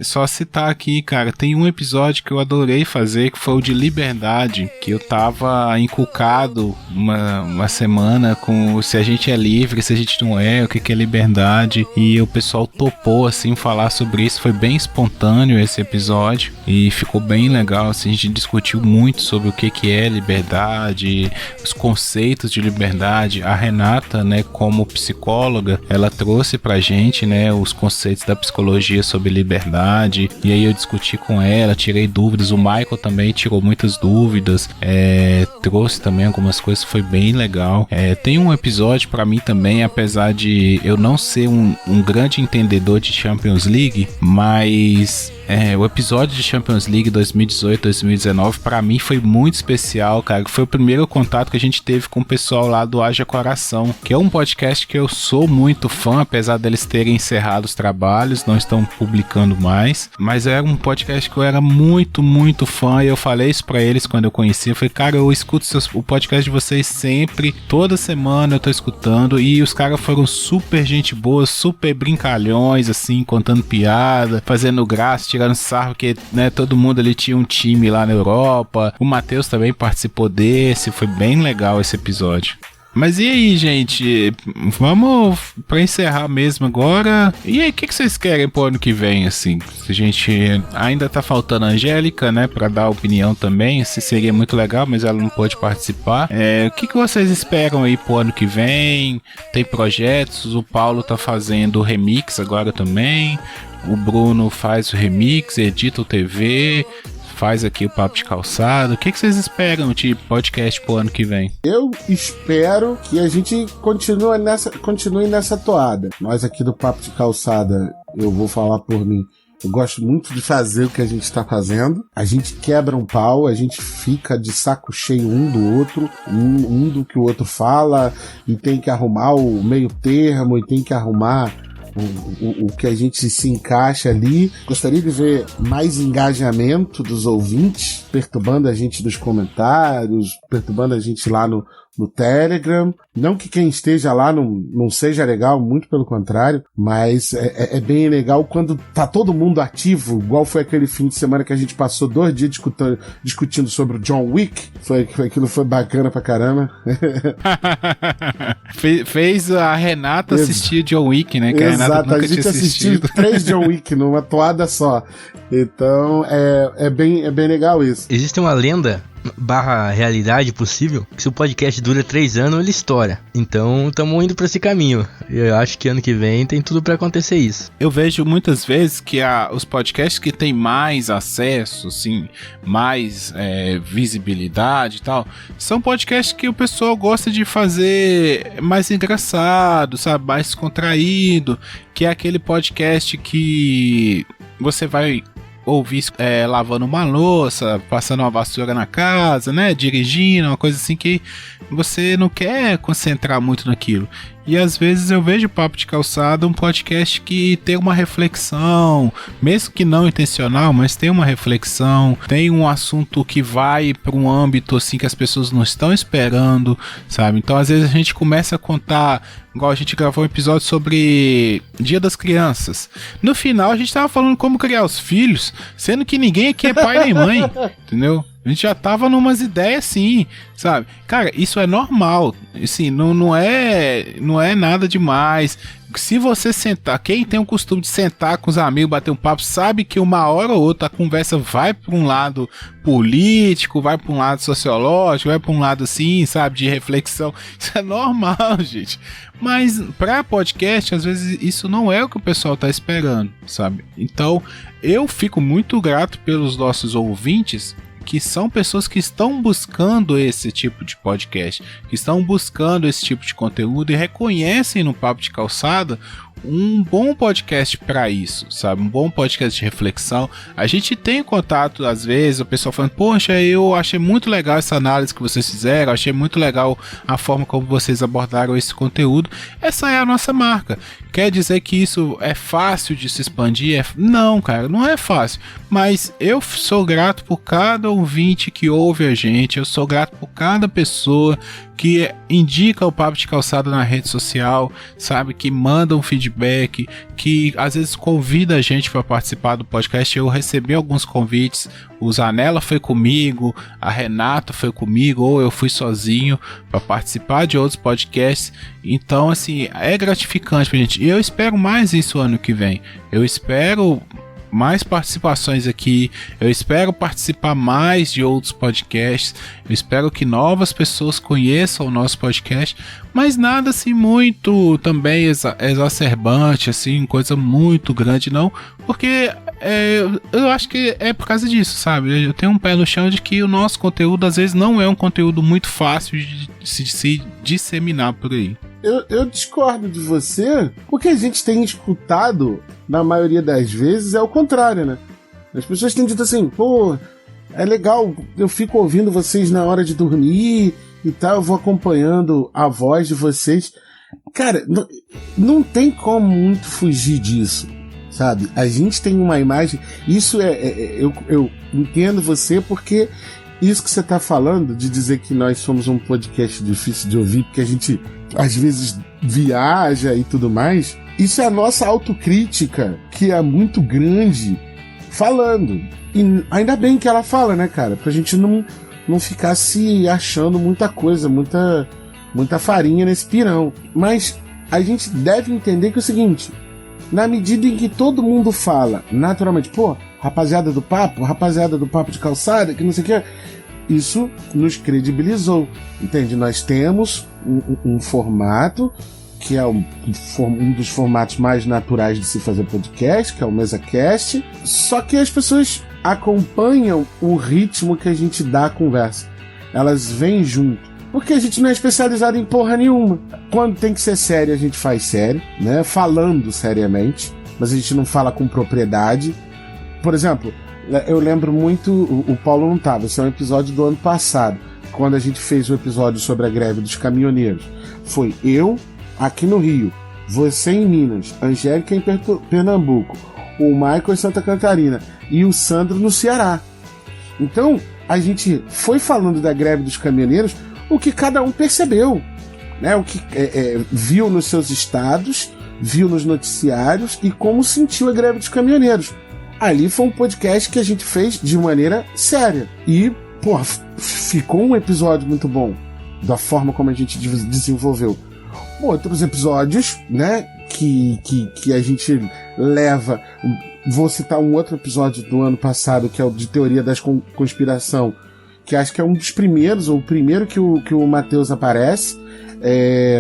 Só citar aqui, cara, tem um episódio que eu adorei fazer, que foi o de Liberdade, que eu tava encucado uma semana com se a gente é livre, se a gente não é, o que é liberdade, e o pessoal topou, assim, falar sobre isso. Foi bem espontâneo esse episódio e ficou bem legal, assim, a gente discutiu muito sobre o que é liberdade, os conceitos de liberdade. A Renata, né, como psicóloga, ela trouxe pra gente, né, os conceitos da psicologia sobre liberdade, e aí eu discuti com ela, tirei dúvidas. O Michael também tirou muitas dúvidas, trouxe também algumas coisas, foi bem legal. Tem um episódio pra mim também, apesar de eu não ser um grande entendedor de Champions League, mas o episódio de Champions League 2018-2019 pra mim foi muito especial, cara. Foi o primeiro contato que a gente teve com o pessoal lá do Haja Coração, que é um podcast que eu sou muito fã, apesar deles terem encerrado os trabalhos, não estão publicando mais, mas era um podcast que eu era muito, muito fã, e eu falei isso pra eles quando eu conheci. Eu falei, cara, eu escuto o podcast de vocês sempre, toda semana eu tô escutando, e os caras foram super gente boa, super brincalhões, assim, contando piada, fazendo graça, tirando sarro, porque, né, todo mundo ali tinha um time lá na Europa. O Matheus também participou desse, foi bem legal esse episódio. Mas e aí, gente? Vamos pra encerrar mesmo agora. E aí, o que vocês querem pro ano que vem, assim? A gente ainda tá faltando a Angélica, né, pra dar opinião também. Isso seria muito legal, mas ela não pôde participar. O que vocês esperam aí pro ano que vem? Tem projetos? O Paulo tá fazendo remix agora também. O Bruno faz o remix, edita o TV, faz aqui o Papo de Calçada. O que vocês esperam de podcast pro ano que vem? Eu espero que a gente continue nessa toada. Nós aqui do Papo de Calçada, eu vou falar por mim, eu gosto muito de fazer o que a gente está fazendo. A gente quebra um pau, a gente fica de saco cheio um do outro, um do que o outro fala, e tem que arrumar o meio termo, e tem que arrumar o que a gente se encaixa ali. Gostaria de ver mais engajamento dos ouvintes, perturbando a gente nos comentários, perturbando a gente lá no Telegram. Não que quem esteja lá não seja legal, muito pelo contrário, mas é bem legal quando tá todo mundo ativo, igual foi aquele fim de semana que a gente passou 2 dias discutindo sobre o John Wick. Aquilo foi bacana pra caramba. Fez a Renata assistir John Wick, né? Que Exato, a gente assistiu 3 John Wick numa toada só. Então é bem legal isso. Existe uma lenda /realidade possível que se o podcast dura 3 anos, ele estoura. Então estamos indo para esse caminho. Eu acho que ano que vem tem tudo para acontecer isso. Eu vejo muitas vezes que os podcasts que tem mais acesso, assim, mais visibilidade e tal, são podcasts que o pessoal gosta de fazer mais engraçado, sabe, mais contraído, que é aquele podcast que você vai ouvir lavando uma louça, passando uma vassoura na casa, né, dirigindo, uma coisa assim que você não quer concentrar muito naquilo. E às vezes eu vejo o Papo de Calçada um podcast que tem uma reflexão, mesmo que não intencional, mas tem uma reflexão, tem um assunto que vai para um âmbito assim que as pessoas não estão esperando, sabe? Então às vezes a gente começa a contar, igual a gente gravou um episódio sobre Dia das Crianças. No final a gente tava falando como criar os filhos, sendo que ninguém aqui é pai nem mãe, entendeu? A gente já tava numas ideias assim, sabe? Cara, isso é normal. Assim, não é nada demais. Se você sentar, quem tem o costume de sentar com os amigos, bater um papo, sabe que uma hora ou outra a conversa vai para um lado político, vai para um lado sociológico, vai para um lado assim, sabe, de reflexão. Isso é normal, gente. Mas para podcast, às vezes isso não é o que o pessoal tá esperando, sabe? Então, eu fico muito grato pelos nossos ouvintes, que são pessoas que estão buscando esse tipo de podcast, que estão buscando esse tipo de conteúdo e reconhecem no Papo de Calçada um bom podcast para isso, sabe? Um bom podcast de reflexão. A gente tem contato, às vezes, o pessoal falando, poxa, eu achei muito legal essa análise que vocês fizeram, achei muito legal a forma como vocês abordaram esse conteúdo. Essa é a nossa marca. Quer dizer que isso é fácil de se expandir? Não, cara, não é fácil. Mas eu sou grato por cada ouvinte que ouve a gente, eu sou grato por cada pessoa que indica o Papo de Calçada na rede social, sabe, que manda um feedback, que às vezes convida a gente para participar do podcast. Eu recebi alguns convites, o Zanella foi comigo, a Renata foi comigo, ou eu fui sozinho para participar de outros podcasts. Então, assim, é gratificante pra gente. E eu espero mais isso ano que vem. Eu espero mais participações aqui, eu espero participar mais de outros podcasts, eu espero que novas pessoas conheçam o nosso podcast, mas nada assim muito também exacerbante, assim, coisa muito grande não, porque eu acho que é por causa disso, sabe? Eu tenho um pé no chão de que o nosso conteúdo às vezes não é um conteúdo muito fácil de se disseminar por aí. Eu discordo de você, porque a gente tem escutado, na maioria das vezes, é o contrário, né? As pessoas têm dito assim, pô, é legal, eu fico ouvindo vocês na hora de dormir e tal, eu vou acompanhando a voz de vocês. Cara, não tem como muito fugir disso, sabe? A gente tem uma imagem, isso eu entendo você, porque isso que você tá falando, de dizer que nós somos um podcast difícil de ouvir, porque a gente às vezes viaja e tudo mais, isso é a nossa autocrítica, que é muito grande, falando. E ainda bem que ela fala, né, cara? Pra gente não ficar se achando muita coisa, muita farinha nesse pirão. Mas a gente deve entender que é o seguinte, na medida em que todo mundo fala, naturalmente, pô, rapaziada do papo de calçada, que não sei o que, isso nos credibilizou, entende? Nós temos um formato que é um dos formatos mais naturais de se fazer podcast, que é o MesaCast, só que as pessoas acompanham o ritmo que a gente dá à conversa, elas vêm junto, porque a gente não é especializado em porra nenhuma. Quando tem que ser sério, a gente faz sério, né? Falando seriamente, mas a gente não fala com propriedade. Por exemplo, eu lembro muito, o Paulo não tava, esse é um episódio do ano passado, quando a gente fez o episódio sobre a greve dos caminhoneiros. Foi eu aqui no Rio, você em Minas, Angélica em Pernambuco, o Michael em Santa Catarina e o Sandro no Ceará. Então, a gente foi falando da greve dos caminhoneiros, o que cada um percebeu, né? O que viu nos seus estados, viu nos noticiários e como sentiu a greve dos caminhoneiros. Ali foi um podcast que a gente fez de maneira séria. E, pô, ficou um episódio muito bom, da forma como a gente desenvolveu. Outros episódios, né, que a gente leva... Vou citar um outro episódio do ano passado, que é o de Teoria da Conspiração, que acho que é um dos primeiros, ou o primeiro que o Matheus aparece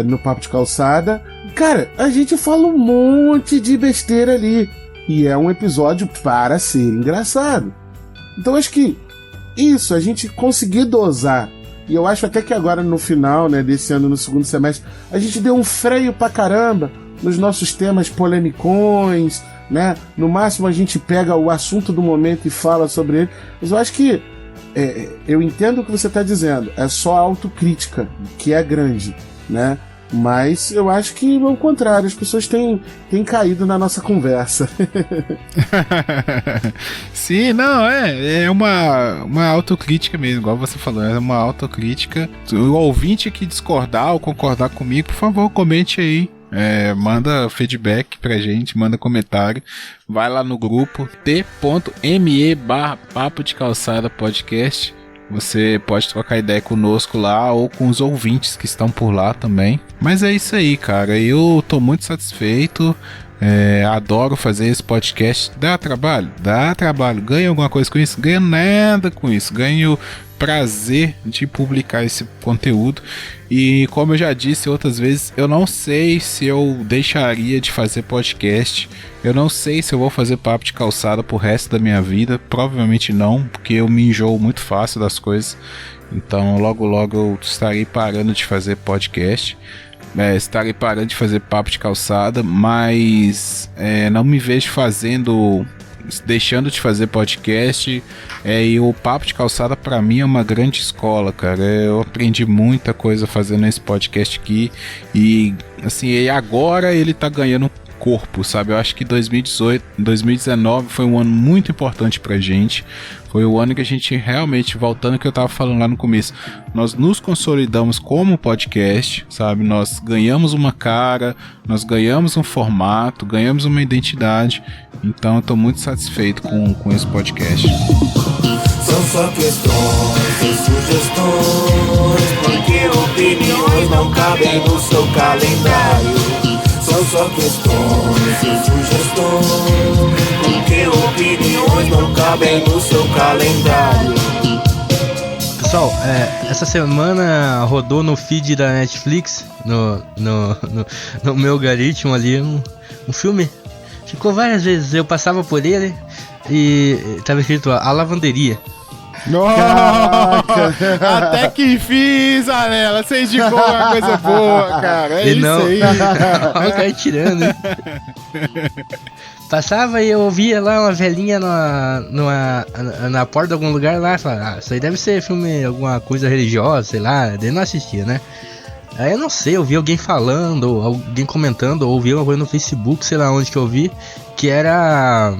no Papo de Calçada. Cara, a gente fala um monte de besteira ali. E é um episódio para ser engraçado. Então acho que isso, a gente conseguir dosar. E eu acho até que agora no final, né, desse ano, no segundo semestre, a gente deu um freio pra caramba nos nossos temas polemicões, né? No máximo a gente pega o assunto do momento e fala sobre ele. Mas eu acho que eu entendo o que você está dizendo. É só a autocrítica que é grande, né? Mas eu acho que ao contrário, as pessoas têm caído na nossa conversa. Sim, não, é uma autocrítica mesmo, igual você falou, é uma autocrítica. O ouvinte que discordar ou concordar comigo, por favor, comente aí. Manda feedback pra gente, manda comentário, vai lá no grupo t.me/Papo de Calçada Podcast, Você pode trocar ideia conosco lá ou com os ouvintes que estão por lá também. Mas é isso aí, cara. Eu tô muito satisfeito. Adoro fazer esse podcast. Dá trabalho? Dá trabalho. Ganho alguma coisa com isso? Ganho nada com isso. Ganho prazer de publicar esse conteúdo. E como eu já disse outras vezes, eu não sei se eu deixaria de fazer podcast. Eu não sei se eu vou fazer papo de calçada pro resto da minha vida. Provavelmente não, porque eu me enjoo muito fácil das coisas. Então logo logo eu estarei parando de fazer podcast. Estarei parando de fazer papo de calçada, mas não me vejo deixando de fazer podcast. E o papo de calçada pra mim é uma grande escola, cara. Eu aprendi muita coisa fazendo esse podcast aqui, e assim, agora ele tá ganhando corpo, sabe? Eu acho que 2019 foi um ano muito importante pra gente. Foi o ano que a gente realmente, voltando ao que eu tava falando lá no começo, nós nos consolidamos como podcast, sabe? Nós ganhamos uma cara, nós ganhamos um formato, ganhamos uma identidade. Então eu tô muito satisfeito com esse podcast. São só questões e sugestões, porque opiniões não cabem no seu calendário. São só questões e sugestões, porque opiniões não cabem no seu calendário. Pessoal, essa semana rodou no feed da Netflix, no meu algoritmo ali, um filme. Ficou várias vezes, eu passava por ele e tava escrito A Lavanderia. Nossa, até que fiz, Anela. Você indicou uma coisa boa, cara. E isso não, aí. Olha o cara tirando, hein? Passava e eu ouvia lá uma velhinha na porta de algum lugar lá. Falava, isso aí deve ser filme, alguma coisa religiosa, sei lá. Daí não assistia, né? Aí eu não sei, eu vi alguém falando, ou alguém comentando, ou ouvi uma coisa no Facebook, sei lá onde que eu vi, que era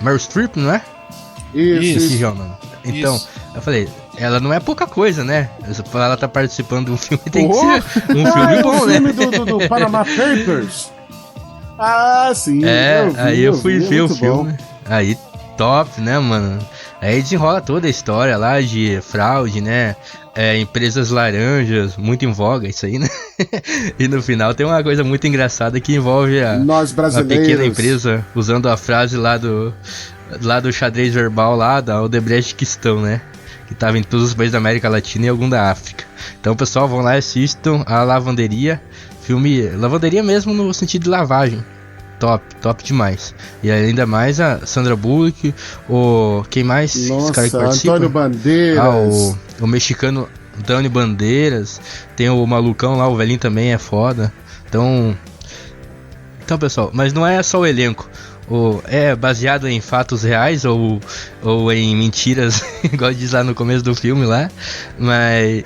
Meryl Streep, não é? Isso. Então, Isso. eu falei, ela não é pouca coisa, né? Ela tá participando de um filme, tem que ser um filme bom, né? O filme do Panama Papers. Ah, sim. Aí eu fui ver o muito filme. bom. Aí, top, né, mano? Aí desenrola toda a história lá de fraude, né? Empresas laranjas, muito em voga isso aí, né? E no final tem uma coisa muito engraçada que envolve Nós uma brasileiros. pequena empresa usando a frase lá do xadrez verbal lá da Odebrecht Quistão, né? Que tava em todos os países da América Latina e algum da África. Então, pessoal, vão lá e assistam A Lavanderia. Filme, lavanderia mesmo no sentido de lavagem. Top demais. E ainda mais a Sandra Bullock, quem mais? Esse cara que Nossa, participa? Antônio Bandeiras. O mexicano Antônio Bandeiras. Tem o malucão lá, o velhinho também é foda. Então, pessoal, mas não é só o elenco. É baseado em fatos reais ou em mentiras, igual diz lá no começo do filme lá. Mas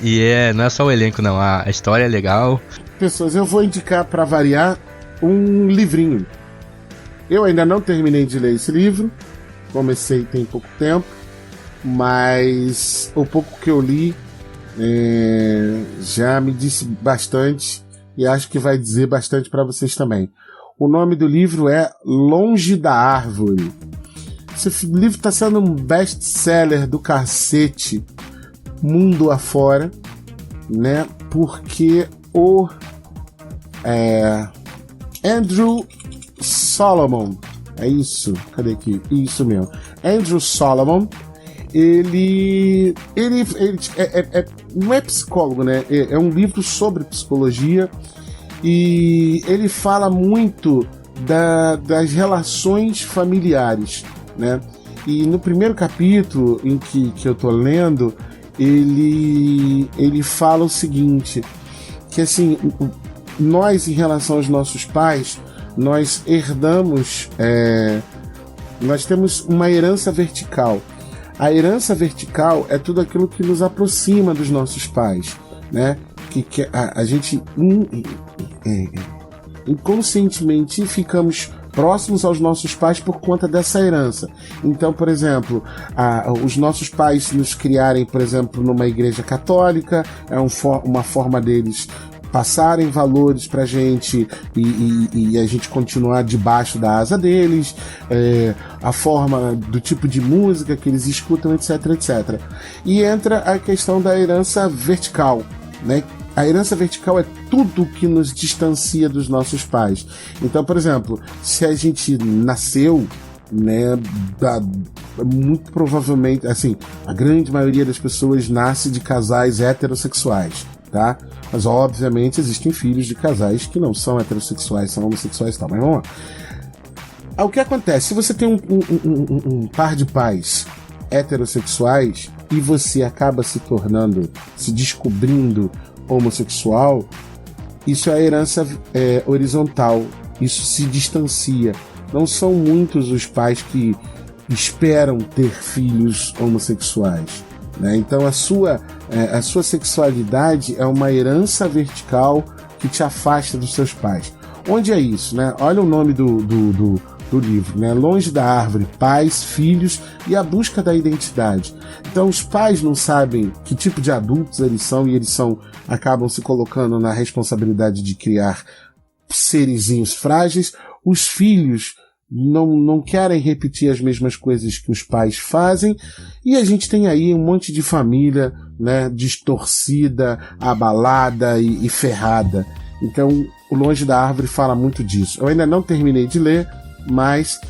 não é só o elenco, não. A história é legal. Pessoas, eu vou indicar pra variar um livrinho. Eu ainda não terminei de ler esse livro. Comecei tem pouco tempo, mas o pouco que eu li já me disse bastante e acho que vai dizer bastante pra vocês também. O nome do livro é Longe da Árvore. Esse livro está sendo um best-seller do cacete mundo afora, né? Porque o Andrew Solomon, é isso? Cadê aqui? Isso mesmo. Andrew Solomon, ele não é psicólogo, né? É um livro sobre psicologia. E ele fala muito das relações familiares, né? E no primeiro capítulo em que eu tô lendo, ele fala o seguinte, que assim, nós em relação aos nossos pais, nós herdamos, nós temos uma herança vertical. A herança vertical é tudo aquilo que nos aproxima dos nossos pais, né? Que a gente inconscientemente ficamos próximos aos nossos pais por conta dessa herança. Então, por exemplo, os nossos pais nos criarem, por exemplo, numa igreja católica, uma forma deles passarem valores pra gente e a gente continuar debaixo da asa deles, a forma do tipo de música que eles escutam, etc, etc. E entra a questão da herança vertical, né? A herança vertical é tudo que nos distancia dos nossos pais. Então, por exemplo, se a gente nasceu, né, muito provavelmente, assim, a grande maioria das pessoas nasce de casais heterossexuais, tá? Mas obviamente existem filhos de casais que não são heterossexuais, são homossexuais e tal, mas vamos lá. O que acontece? Se você tem um par de pais heterossexuais e você acaba se descobrindo homossexual, isso é a herança horizontal, isso se distancia. Não são muitos os pais que esperam ter filhos homossexuais, né? Então a sua sexualidade é uma herança vertical que te afasta dos seus pais. Onde é isso, né? Olha o nome do livro, né? Longe da árvore, pais, filhos e a busca da identidade. Então os pais não sabem que tipo de adultos eles são e acabam se colocando na responsabilidade de criar serezinhos frágeis. Os filhos não querem repetir as mesmas coisas que os pais fazem, e a gente tem aí um monte de família, né, distorcida, abalada e ferrada. Então o Longe da Árvore fala muito disso. Eu ainda não terminei de ler, mas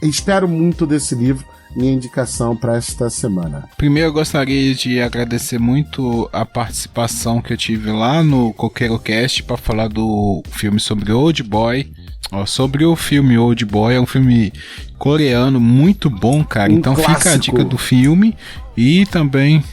espero muito desse livro. Minha indicação para esta semana. Primeiro eu gostaria de agradecer muito a participação que eu tive lá no CoqueiroCast para falar do filme sobre Old Boy. Sobre o filme Old Boy, é um filme coreano muito bom, cara. Então clássico. Fica a dica do filme e também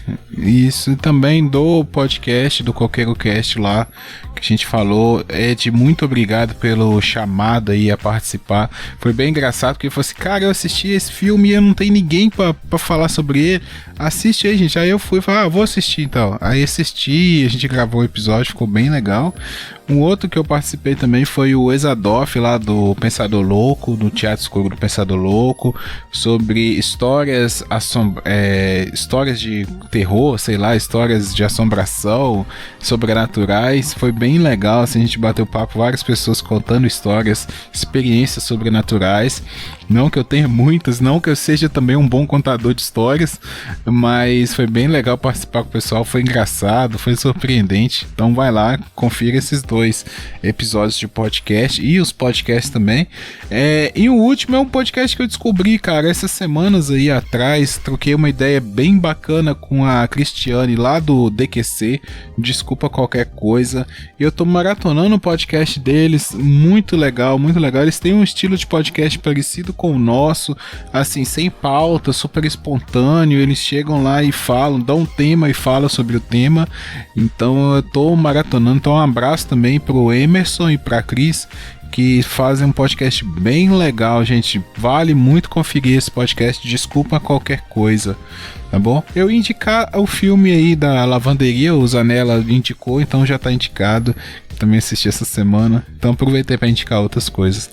do podcast do CoqueiroCast lá que a gente falou. Ed, muito obrigado pelo chamado aí a participar. Foi bem engraçado porque ele falou assim: cara, eu assisti esse filme e eu não tenho ninguém pra falar sobre ele. Assiste aí, gente. Aí eu fui e falei: vou assistir então. Aí assisti, a gente gravou o episódio, ficou bem legal. Um outro que eu participei também foi o Exadoff lá do Pensador Louco, do Teatro Escuro do Pensador Louco, sobre histórias de terror, sei lá, histórias de assombração, sobrenaturais. Foi bem legal, assim, a gente bateu papo, várias pessoas contando histórias, experiências sobrenaturais. Não que eu tenha muitas, não que eu seja também um bom contador de histórias, mas foi bem legal participar com o pessoal, foi engraçado, foi surpreendente. Então vai lá, confira esses 2 episódios de podcast e os podcasts também. E o último é um podcast que eu descobri, cara, essas semanas aí atrás. Troquei uma ideia bem bacana com a Cristiane lá do DQC, desculpa qualquer coisa. E eu tô maratonando o podcast deles, muito legal, muito legal. Eles têm um estilo de podcast parecido com o nosso, assim, sem pauta, super espontâneo. Eles chegam lá e falam, dão um tema e falam sobre o tema. Então eu tô maratonando. Então um abraço também pro Emerson e pra Cris, que fazem um podcast bem legal, gente. Vale muito conferir esse podcast. Desculpa qualquer coisa, tá bom? Eu ia indicar o filme aí da lavanderia, o Zanella indicou, então já tá indicado. Também assisti essa semana, então aproveitei para indicar outras coisas.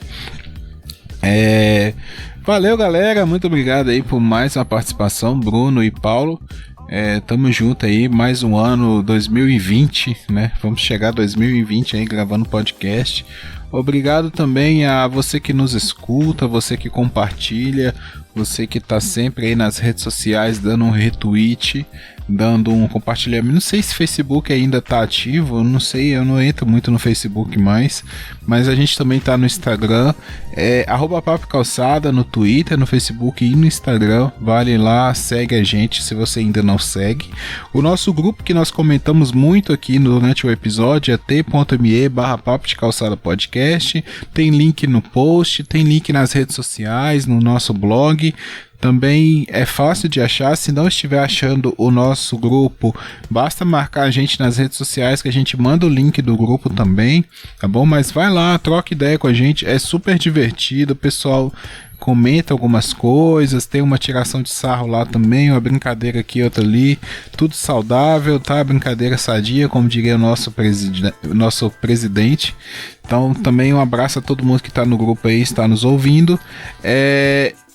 Valeu, galera, muito obrigado aí por mais uma participação, Bruno e Paulo. Tamo junto aí, mais um ano 2020, né? Vamos chegar a 2020 aí gravando podcast. Obrigado também a você que nos escuta, você que compartilha, você que tá sempre aí nas redes sociais dando um retweet, dando um compartilhamento. Não sei se o Facebook ainda tá ativo, não sei, eu não entro muito no Facebook mais, mas a gente também tá no Instagram, @papocalçada no Twitter, no Facebook e no Instagram. Vale lá, segue a gente se você ainda não segue. O nosso grupo que nós comentamos muito aqui durante o episódio é t.me/papo de calçada podcast. Tem link no post, tem link nas redes sociais, no nosso blog. Também é fácil de achar. Se não estiver achando o nosso grupo, basta marcar a gente nas redes sociais que a gente manda o link do grupo também, tá bom? Mas vai lá, troca ideia com a gente, é super divertido, o pessoal comenta algumas coisas, tem uma tiração de sarro lá também, uma brincadeira aqui, outra ali, tudo saudável, tá? Brincadeira sadia, como diria o nosso presidente. Então também um abraço a todo mundo que tá no grupo aí, está nos ouvindo.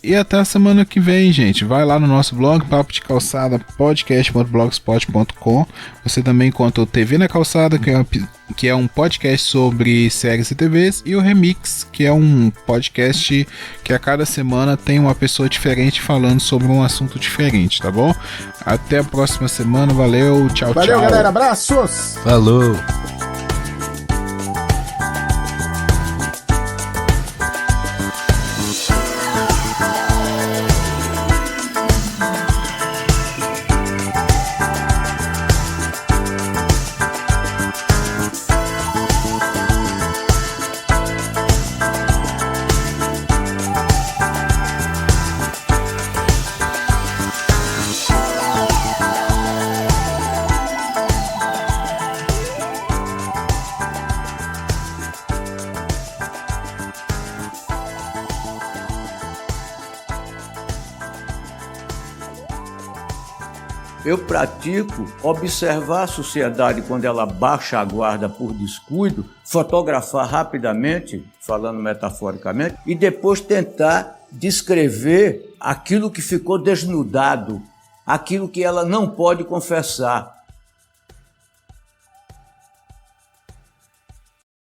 E até a semana que vem, gente. Vai lá no nosso blog, Papo de Calçada, podcast.blogspot.com. Você também encontra o TV na Calçada, que é um podcast sobre séries e TVs, e o Remix, que é um podcast que a cada semana tem uma pessoa diferente falando sobre um assunto diferente, tá bom? Até a próxima semana, valeu, tchau, Valeu, tchau. galera, abraços! Falou! Eu pratico observar a sociedade quando ela baixa a guarda por descuido, fotografar rapidamente, falando metaforicamente, e depois tentar descrever aquilo que ficou desnudado, aquilo que ela não pode confessar.